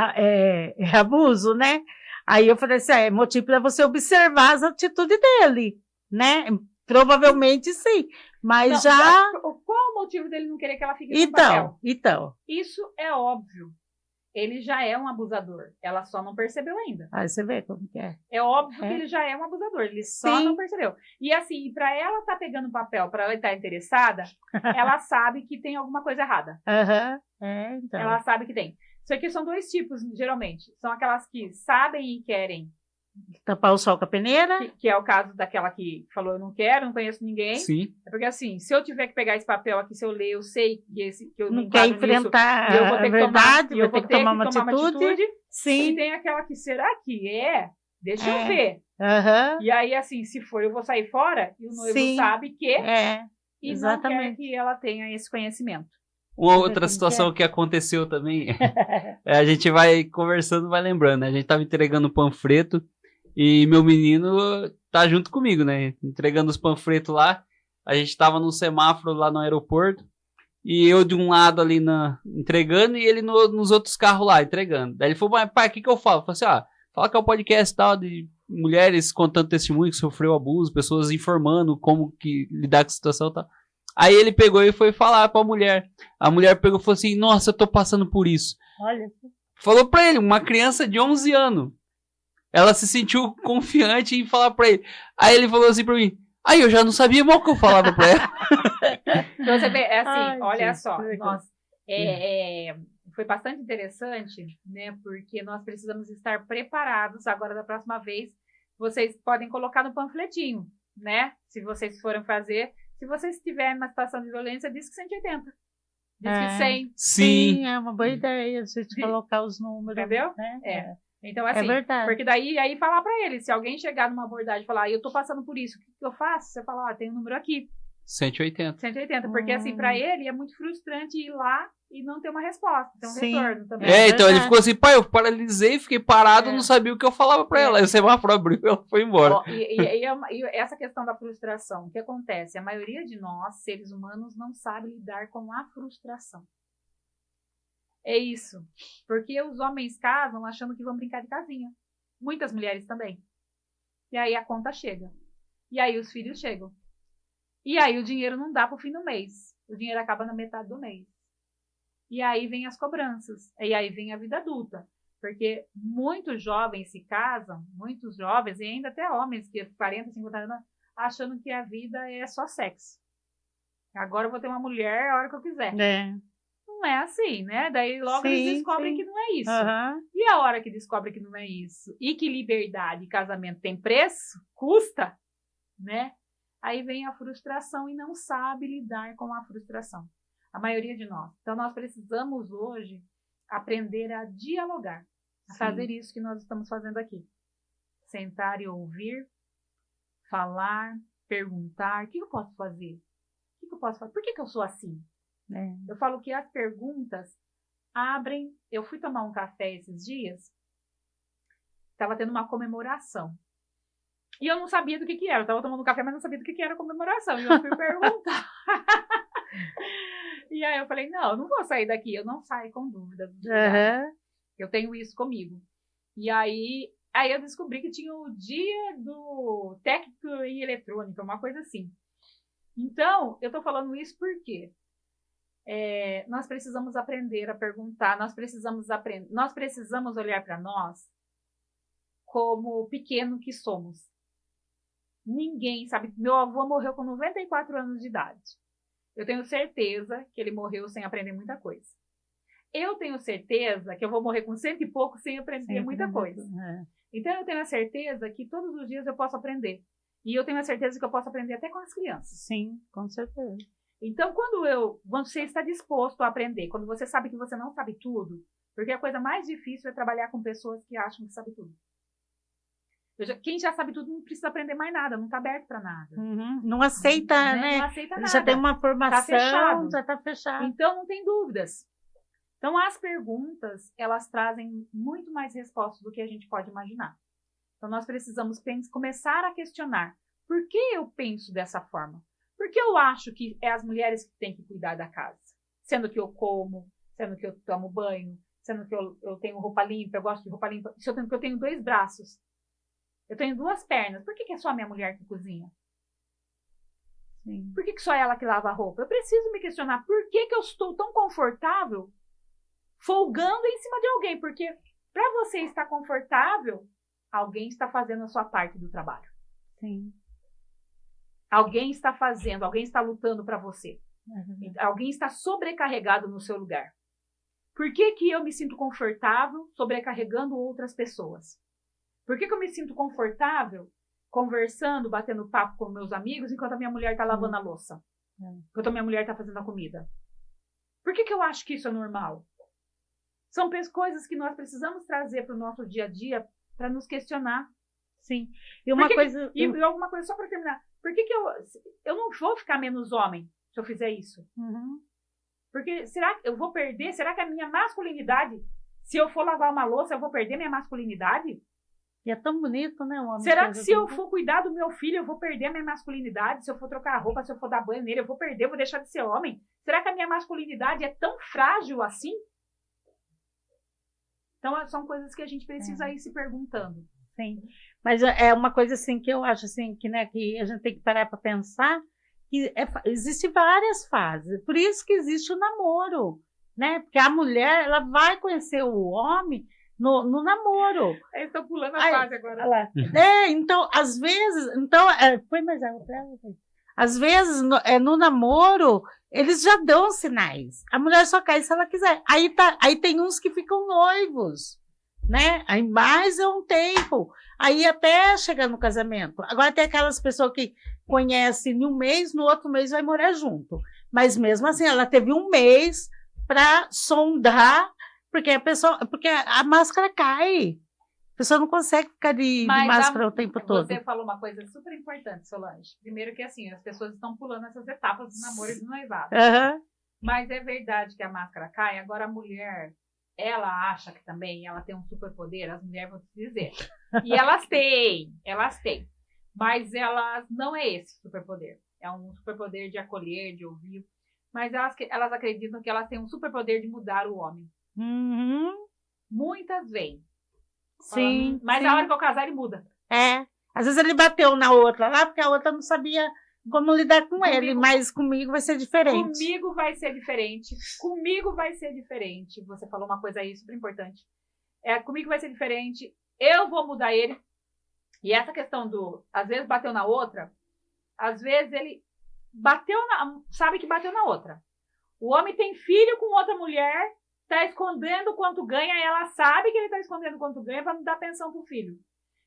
abuso, né? Aí eu falei assim, é motivo para você observar as atitudes dele, né? Provavelmente sim, mas qual o motivo dele não querer que ela fique com o papel? Então. Isso é óbvio. Ele já é um abusador. Ela só não percebeu ainda. Você vê como que é. É óbvio que ele já é um abusador. Ele só não percebeu. E assim, para ela estar pegando papel, para ela estar interessada, ela sabe que tem alguma coisa errada. Então. Ela sabe que tem. Isso aqui são dois tipos, geralmente. São aquelas que sabem e querem tapar o sol com a peneira. Que é o caso daquela que falou, eu não quero, não conheço ninguém. Sim. É porque assim, se eu tiver que pegar esse papel aqui, se eu ler, eu sei que eu não quero enfrentar nisso, eu vou ter que verdade, tomar, eu vou ter que tomar uma atitude. Sim. E tem aquela que, será que é? Deixa eu ver. E aí, assim, se for, eu vou sair fora, e o noivo sabe que e exatamente. Não quer que ela tenha esse conhecimento. Uma outra situação que aconteceu também, a gente vai conversando, vai lembrando, né? A gente tava entregando o panfleto, e meu menino tá junto comigo, né? Entregando os panfletos lá. A gente tava no semáforo lá no aeroporto. E eu de um lado ali entregando e ele nos outros carros lá entregando. Daí ele falou, mas pai, o que eu falo? Eu falei assim, fala que é o podcast e tal, mulheres contando testemunho que sofreu abuso, pessoas informando como que lidar com a situação e tal. Aí ele pegou e foi falar pra mulher. A mulher pegou e falou assim, nossa, eu tô passando por isso. Olha. Falou pra ele, uma criança de 11 anos. Ela se sentiu confiante em falar pra ele. Aí ele falou assim pra mim, aí eu já não sabia mal o que eu falava pra ela. Então você vê, é assim, Ai, olha gente, só, nós, foi bastante interessante, né, porque nós precisamos estar preparados agora da próxima vez. Vocês podem colocar no panfletinho, né, se vocês forem fazer. Se vocês estiverem numa situação de violência, diz que 180. Diz que 100. Sim. É uma boa ideia a gente colocar os números. Entendeu? Né? Então, assim, é verdade. Porque daí aí falar pra ele, se alguém chegar numa abordagem e falar, eu tô passando por isso, o que eu faço? Você fala, tem um número aqui. 180. 180, porque assim, pra ele é muito frustrante ir lá e não ter uma resposta, ter um Sim. retorno também. Então ele ficou assim, pai, eu paralisei, fiquei parado, não sabia o que eu falava pra ela. Aí o semáforo abriu e ela foi embora. Ó, e essa questão da frustração, o que acontece? A maioria de nós, seres humanos, não sabe lidar com a frustração. É isso. Porque os homens casam achando que vão brincar de casinha. Muitas mulheres também. E aí a conta chega. E aí os filhos chegam. E aí o dinheiro não dá pro fim do mês. O dinheiro acaba na metade do mês. E aí vem as cobranças. E aí vem a vida adulta. Porque muitos jovens se casam, muitos jovens, e ainda até homens que 40, 50 anos, achando que a vida é só sexo. Agora eu vou ter uma mulher a hora que eu quiser. Não é assim, né? Daí logo eles descobrem que não é isso. E a hora que descobrem que não é isso, e que liberdade e casamento tem preço, custa, né? Aí vem a frustração e não sabe lidar com a frustração. A maioria de nós. Então, nós precisamos hoje aprender a dialogar, a fazer isso que nós estamos fazendo aqui. Sentar e ouvir, falar, perguntar, o que eu posso fazer? O que eu posso fazer? Por que eu sou assim? Eu falo que as perguntas abrem... Eu fui tomar um café esses dias, estava tendo uma comemoração. E eu não sabia do que era. Eu estava tomando um café, mas não sabia do que era a comemoração. E eu fui perguntar. E aí eu falei, não, eu não vou sair daqui. Eu não saio com dúvida. Eu tenho isso comigo. E aí eu descobri que tinha o dia do técnico em eletrônica, uma coisa assim. Então, eu estou falando isso porque nós precisamos aprender a perguntar, nós precisamos olhar para nós como pequeno que somos. Ninguém sabe. Meu avô morreu com 94 anos de idade. Eu tenho certeza que ele morreu sem aprender muita coisa. Eu tenho certeza que eu vou morrer com 100 e pouco sem aprender muita coisa. Então, eu tenho a certeza que todos os dias eu posso aprender. E eu tenho a certeza que eu posso aprender até com as crianças. Sim, com certeza. Então, quando você está disposto a aprender, quando você sabe que você não sabe tudo, porque a coisa mais difícil é trabalhar com pessoas que acham que sabe tudo. Quem já sabe tudo não precisa aprender mais nada, não está aberto para nada. Não aceita, né? Não aceita nada. Já tem uma formação, já está fechado. Então, não tem dúvidas. Então, as perguntas, elas trazem muito mais respostas do que a gente pode imaginar. Então, nós precisamos começar a questionar. Por que eu penso dessa forma? Por que eu acho que é as mulheres que têm que cuidar da casa? Sendo que eu como, sendo que eu tomo banho, sendo que eu tenho roupa limpa, eu gosto de roupa limpa. Se eu tenho 2 braços, eu tenho 2 pernas. Por que é só a minha mulher que cozinha? Sim. Por que só ela que lava a roupa? Eu preciso me questionar por que eu estou tão confortável folgando em cima de alguém. Porque para você estar confortável, alguém está fazendo a sua parte do trabalho. Sim. Alguém está fazendo, alguém está lutando para você. Alguém está sobrecarregado no seu lugar. Por que eu me sinto confortável sobrecarregando outras pessoas? Por que eu me sinto confortável conversando, batendo papo com meus amigos enquanto a minha mulher está lavando a louça? Enquanto a minha mulher está fazendo a comida? Por que eu acho que isso é normal? São coisas que nós precisamos trazer para o nosso dia a dia para nos questionar. Sim. E uma coisa... E alguma coisa só para terminar. Por que eu não vou ficar menos homem se eu fizer isso? Porque será que eu vou perder? Será que a minha masculinidade, se eu for lavar uma louça, eu vou perder minha masculinidade? E é tão bonito, né? O homem. Será que se eu for cuidar do meu filho, eu vou perder a minha masculinidade? Se eu for trocar a roupa, se eu for dar banho nele, eu vou perder, eu vou deixar de ser homem? Será que a minha masculinidade é tão frágil assim? Então, são coisas que a gente precisa ir se perguntando. Sim. Mas é uma coisa assim que eu acho assim que, né, que a gente tem que parar para pensar que existe várias fases. Por isso que existe o namoro, né? Porque a mulher ela vai conhecer o homem no namoro. Eles estão pulando a fase agora. Então, às vezes, põe mais água para ela. Às vezes, no namoro, eles já dão sinais. A mulher só cai se ela quiser. Aí tem uns que ficam noivos, né? Aí mais é um tempo. Aí até chegar no casamento. Agora tem aquelas pessoas que conhecem em um mês, no outro mês vai morar junto. Mas mesmo assim, ela teve um mês para sondar, porque a máscara cai. A pessoa não consegue ficar de máscara o tempo todo. Você falou uma coisa super importante, Solange. Primeiro que assim, as pessoas estão pulando essas etapas do namoro e do noivado. Uhum. Mas é verdade que a máscara cai. Agora a mulher, ela acha que também ela tem um superpoder, as mulheres vão te dizer. E elas têm. Mas elas não é esse superpoder. É um superpoder de acolher, de ouvir. Mas elas acreditam que elas têm um superpoder de mudar o homem. Uhum. Muitas vezes. Sim. Mas na hora que eu casar, ele muda. Às vezes ele bateu na outra lá, porque a outra não sabia como lidar com ele, mas comigo vai ser diferente. Comigo vai ser diferente. Você falou uma coisa aí super importante. Comigo vai ser diferente. Eu vou mudar ele. E essa questão às vezes bateu na outra, às vezes ele sabe que bateu na outra. O homem tem filho com outra mulher, tá escondendo quanto ganha, e ela sabe que ele tá escondendo quanto ganha para não dar pensão pro filho.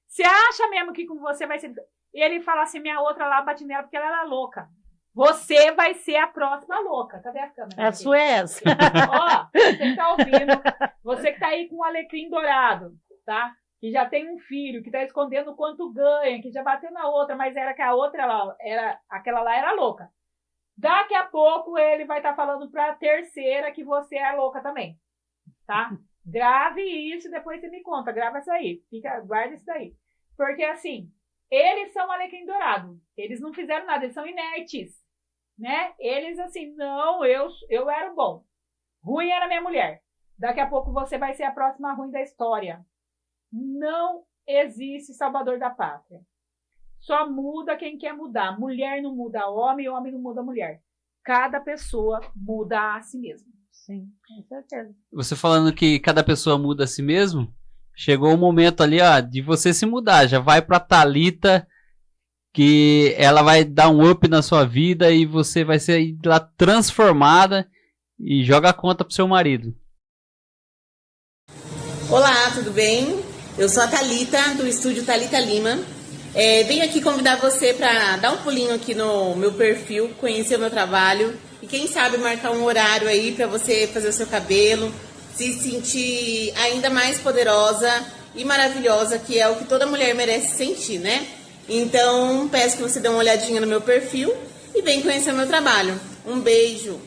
Você acha mesmo que com você vai ser... E ele fala assim, minha outra lá bate nela porque ela era louca. Você vai ser a próxima louca. Cadê a câmera? A sua é essa. Ó, você que tá ouvindo, você que tá aí com um alecrim dourado, tá? Que já tem um filho, que tá escondendo quanto ganha, que já bateu na outra, mas era que a outra lá, aquela lá era louca. Daqui a pouco ele vai estar falando pra terceira que você é louca também, tá? Grave isso e depois você me conta. Grava isso aí. Guarda isso daí. Porque assim, eles são alecrim dourado. Eles não fizeram nada, eles são inertes, né? Eles assim, não, eu era bom. Ruim era minha mulher. Daqui a pouco você vai ser a próxima ruim da história. Não existe salvador da pátria. Só muda quem quer mudar. Mulher não muda homem não muda mulher. Cada pessoa muda a si mesma. Sim, com certeza. Você falando que cada pessoa muda a si mesmo, chegou o momento ali, ó, de você se mudar. Já vai pra Thalita, que ela vai dar um up na sua vida e você vai ser lá transformada e joga a conta pro seu marido. Olá, tudo bem? Eu sou a Thalita, do estúdio Thalita Lima. Venho aqui convidar você para dar um pulinho aqui no meu perfil, conhecer o meu trabalho e quem sabe marcar um horário aí para você fazer o seu cabelo, se sentir ainda mais poderosa e maravilhosa, que é o que toda mulher merece sentir, né? Então, peço que você dê uma olhadinha no meu perfil e venha conhecer o meu trabalho. Um beijo!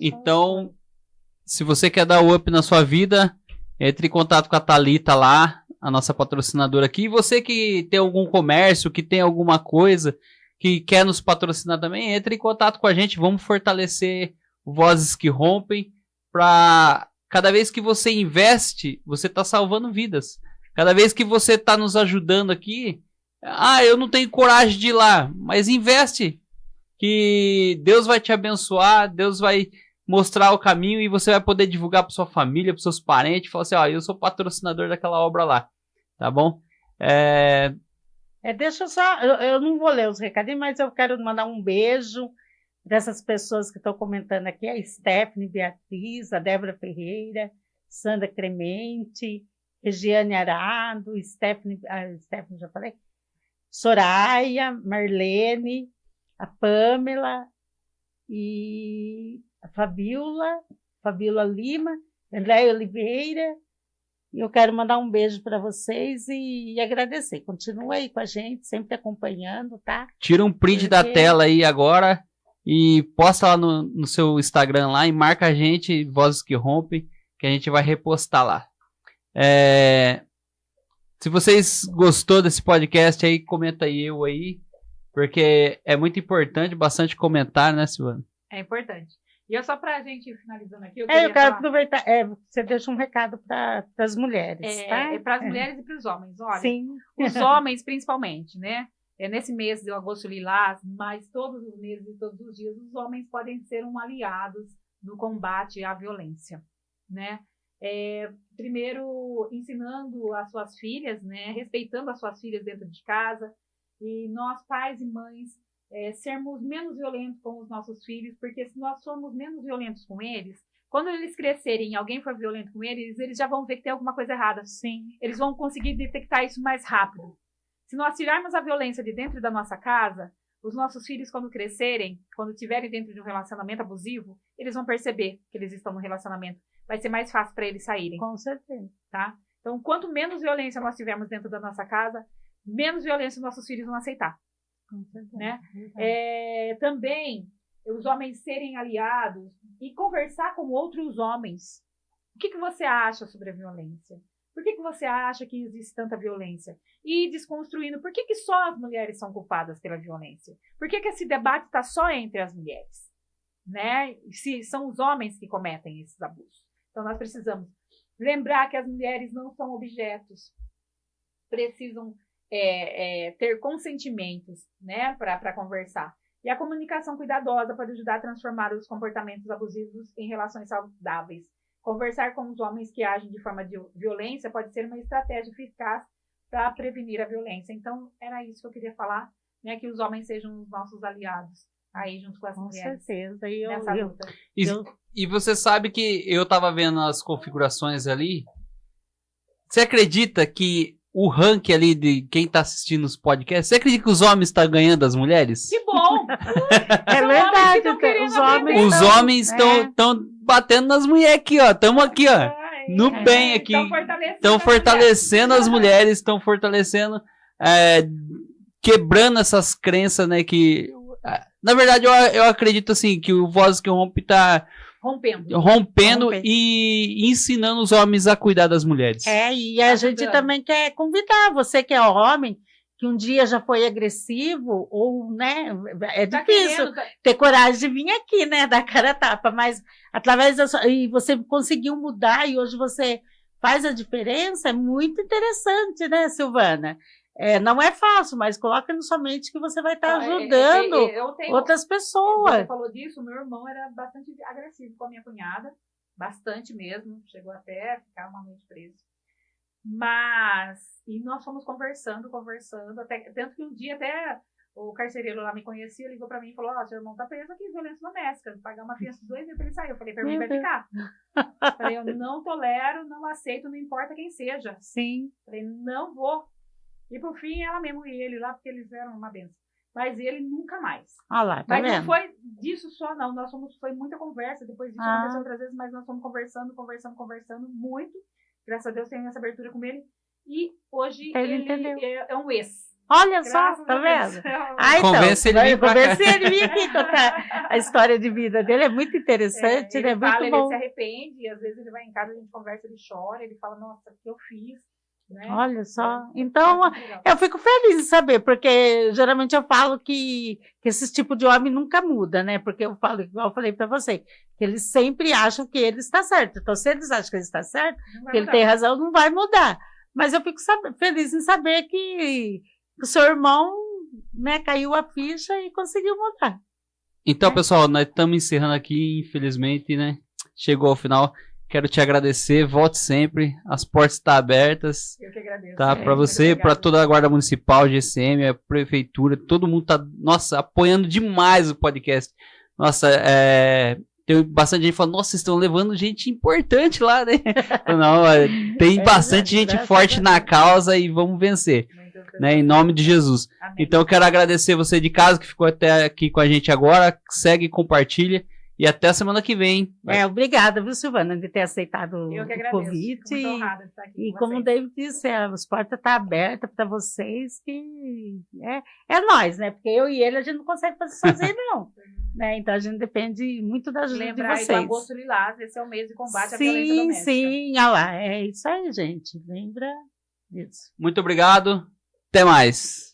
Então, se você quer dar o up na sua vida, entre em contato com a Thalita lá, a nossa patrocinadora aqui. E você que tem algum comércio, que tem alguma coisa, que quer nos patrocinar também, entre em contato com a gente. Vamos fortalecer Vozes que Rompem, para cada vez que você investe, você está salvando vidas. Cada vez que você está nos ajudando aqui, eu não tenho coragem de ir lá, mas investe, que Deus vai te abençoar, Deus vai mostrar o caminho e você vai poder divulgar para sua família, para seus parentes, falar assim, eu sou patrocinador daquela obra lá, tá bom? Deixa eu só, eu não vou ler os recadinhos, mas eu quero mandar um beijo dessas pessoas que estão comentando aqui, a Stephanie Beatriz, a Débora Ferreira, Sandra Clemente, Regiane Arado, Stephanie já falei, Soraya, Marlene, a Pamela e a Fabiola Lima, Andréia Oliveira, E eu quero mandar um beijo para vocês e agradecer. Continua aí com a gente, sempre acompanhando, tá? Tira um print da tela aí agora e posta lá no seu Instagram lá e marca a gente, Vozes que Rompem, que a gente vai repostar lá. Se vocês gostou desse podcast aí, comenta aí, porque é muito importante, bastante comentário, né, Silvana? É importante. E eu só pra gente finalizando aqui, eu quero aproveitar, você deixa um recado para as mulheres, tá? Para as mulheres e para os homens, olha. Sim. Os homens principalmente, né? Nesse mês de agosto lilás, mas todos os meses e todos os dias, os homens podem ser aliados no combate à violência, né? Primeiro, ensinando as suas filhas, né? Respeitando as suas filhas dentro de casa, e nós, pais e mães, sermos menos violentos com os nossos filhos, porque se nós formos menos violentos com eles, quando eles crescerem e alguém for violento com eles já vão ver que tem alguma coisa errada. Sim. Eles vão conseguir detectar isso mais rápido. Se nós tirarmos a violência de dentro da nossa casa, os nossos filhos, quando crescerem, quando estiverem dentro de um relacionamento abusivo, eles vão perceber que eles estão no relacionamento. Vai ser mais fácil para eles saírem. Com certeza. Tá? Então, quanto menos violência nós tivermos dentro da nossa casa, menos violência nossos filhos vão aceitar. Né? Também os homens serem aliados e conversar com outros homens. O que você acha sobre a violência? Por que você acha que existe tanta violência? E desconstruindo, por que só as mulheres são culpadas pela violência? Por que esse debate está só entre as mulheres? Né? Se são os homens que cometem esses abusos. Então nós precisamos lembrar que as mulheres não são objetos. Precisam ter consentimentos, né, para conversar. E a comunicação cuidadosa pode ajudar a transformar os comportamentos abusivos em relações saudáveis. Conversar com os homens que agem de forma de violência pode ser uma estratégia eficaz para prevenir a violência. Então, era isso que eu queria falar, né, que os homens sejam os nossos aliados, aí junto com as mulheres. Com certeza. Nessa luta. E você sabe que eu estava vendo as configurações ali. Você acredita que o ranking ali de quem tá assistindo os podcasts, você acredita que os homens estão ganhando as mulheres? Que bom! É verdade, os homens estão batendo nas mulheres aqui, ó. Estamos aqui, ó. No bem aqui. Estão fortalecendo as mulheres, estão fortalecendo, quebrando essas crenças, né? Que, na verdade, eu acredito assim, que o Vozes que Rompe tá rompendo e ensinando os homens a cuidar das mulheres. E a gente também quer convidar você que é homem, que um dia já foi agressivo, ou, né, difícil ter coragem de vir aqui, né, dar cara a tapa, mas através e você conseguiu mudar e hoje você faz a diferença, é muito interessante, né, Silvana? Não é fácil, mas coloca na sua mente que você vai estar ajudando outras pessoas. Você falou disso, meu irmão era bastante agressivo com a minha cunhada, bastante mesmo, chegou até a ficar uma noite preso. E nós fomos conversando, tanto que um dia até o carcereiro lá me conhecia, ligou pra mim e falou, seu irmão tá preso aqui, violência doméstica, pagar uma fiança de 2 mil pra ele sair. Eu falei, pra mim vai ficar. Falei, eu não tolero, não aceito, não importa quem seja. Sim. Falei, não vou. E por fim, ela mesmo e ele lá, porque eles eram uma benção. Mas ele nunca mais. Lá, mas não foi disso só, não. Foi muita conversa. Depois disso aconteceu outras vezes, mas nós fomos conversando muito. Graças a Deus, tenho essa abertura com ele. E hoje ele é um ex. Olha só, tá vendo? Convence ele vir aqui contar a história de vida dele. É muito interessante, né? Muito bom. Ele se arrepende, e às vezes ele vai em casa, a gente conversa, ele chora, ele fala, nossa, o que eu fiz? Né? Olha só, então eu fico feliz em saber, porque geralmente eu falo que esse tipo de homem nunca muda, né? Porque eu falo, igual eu falei para você, que eles sempre acham que ele está certo. Então, se eles acham que ele está certo, que ele tem razão, não vai mudar. Mas eu fico feliz em saber que o seu irmão, né, caiu a ficha e conseguiu mudar. Então, pessoal, nós estamos encerrando aqui, infelizmente, né? Chegou ao final. Quero te agradecer, volte sempre, as portas estão abertas. Eu que agradeço. Tá, para você, para toda a Guarda Municipal, GCM, a Prefeitura, todo mundo tá, nossa, apoiando demais o podcast. Nossa, tem bastante gente falando, nossa, vocês estão levando gente importante lá, né? Não, tem bastante gente forte na causa e vamos vencer, né? Em nome de Jesus. Amém. Então eu quero agradecer você de casa que ficou até aqui com a gente agora, segue e compartilha. E até a semana que vem. Obrigada, viu, Silvana, de ter aceitado o convite. Fico muito honrada de estar aqui e com como vocês. o David disse, as portas estão abertas para vocês, que é nós, né? Porque eu e ele a gente não consegue fazer sozinho, não. Né? Então a gente depende muito da ajuda de vocês. Lembrar aí do Agosto Lilás, esse é o mês de combate à violência doméstica. Sim, olha lá, é isso aí, gente. Lembra disso. Muito obrigado. Até mais.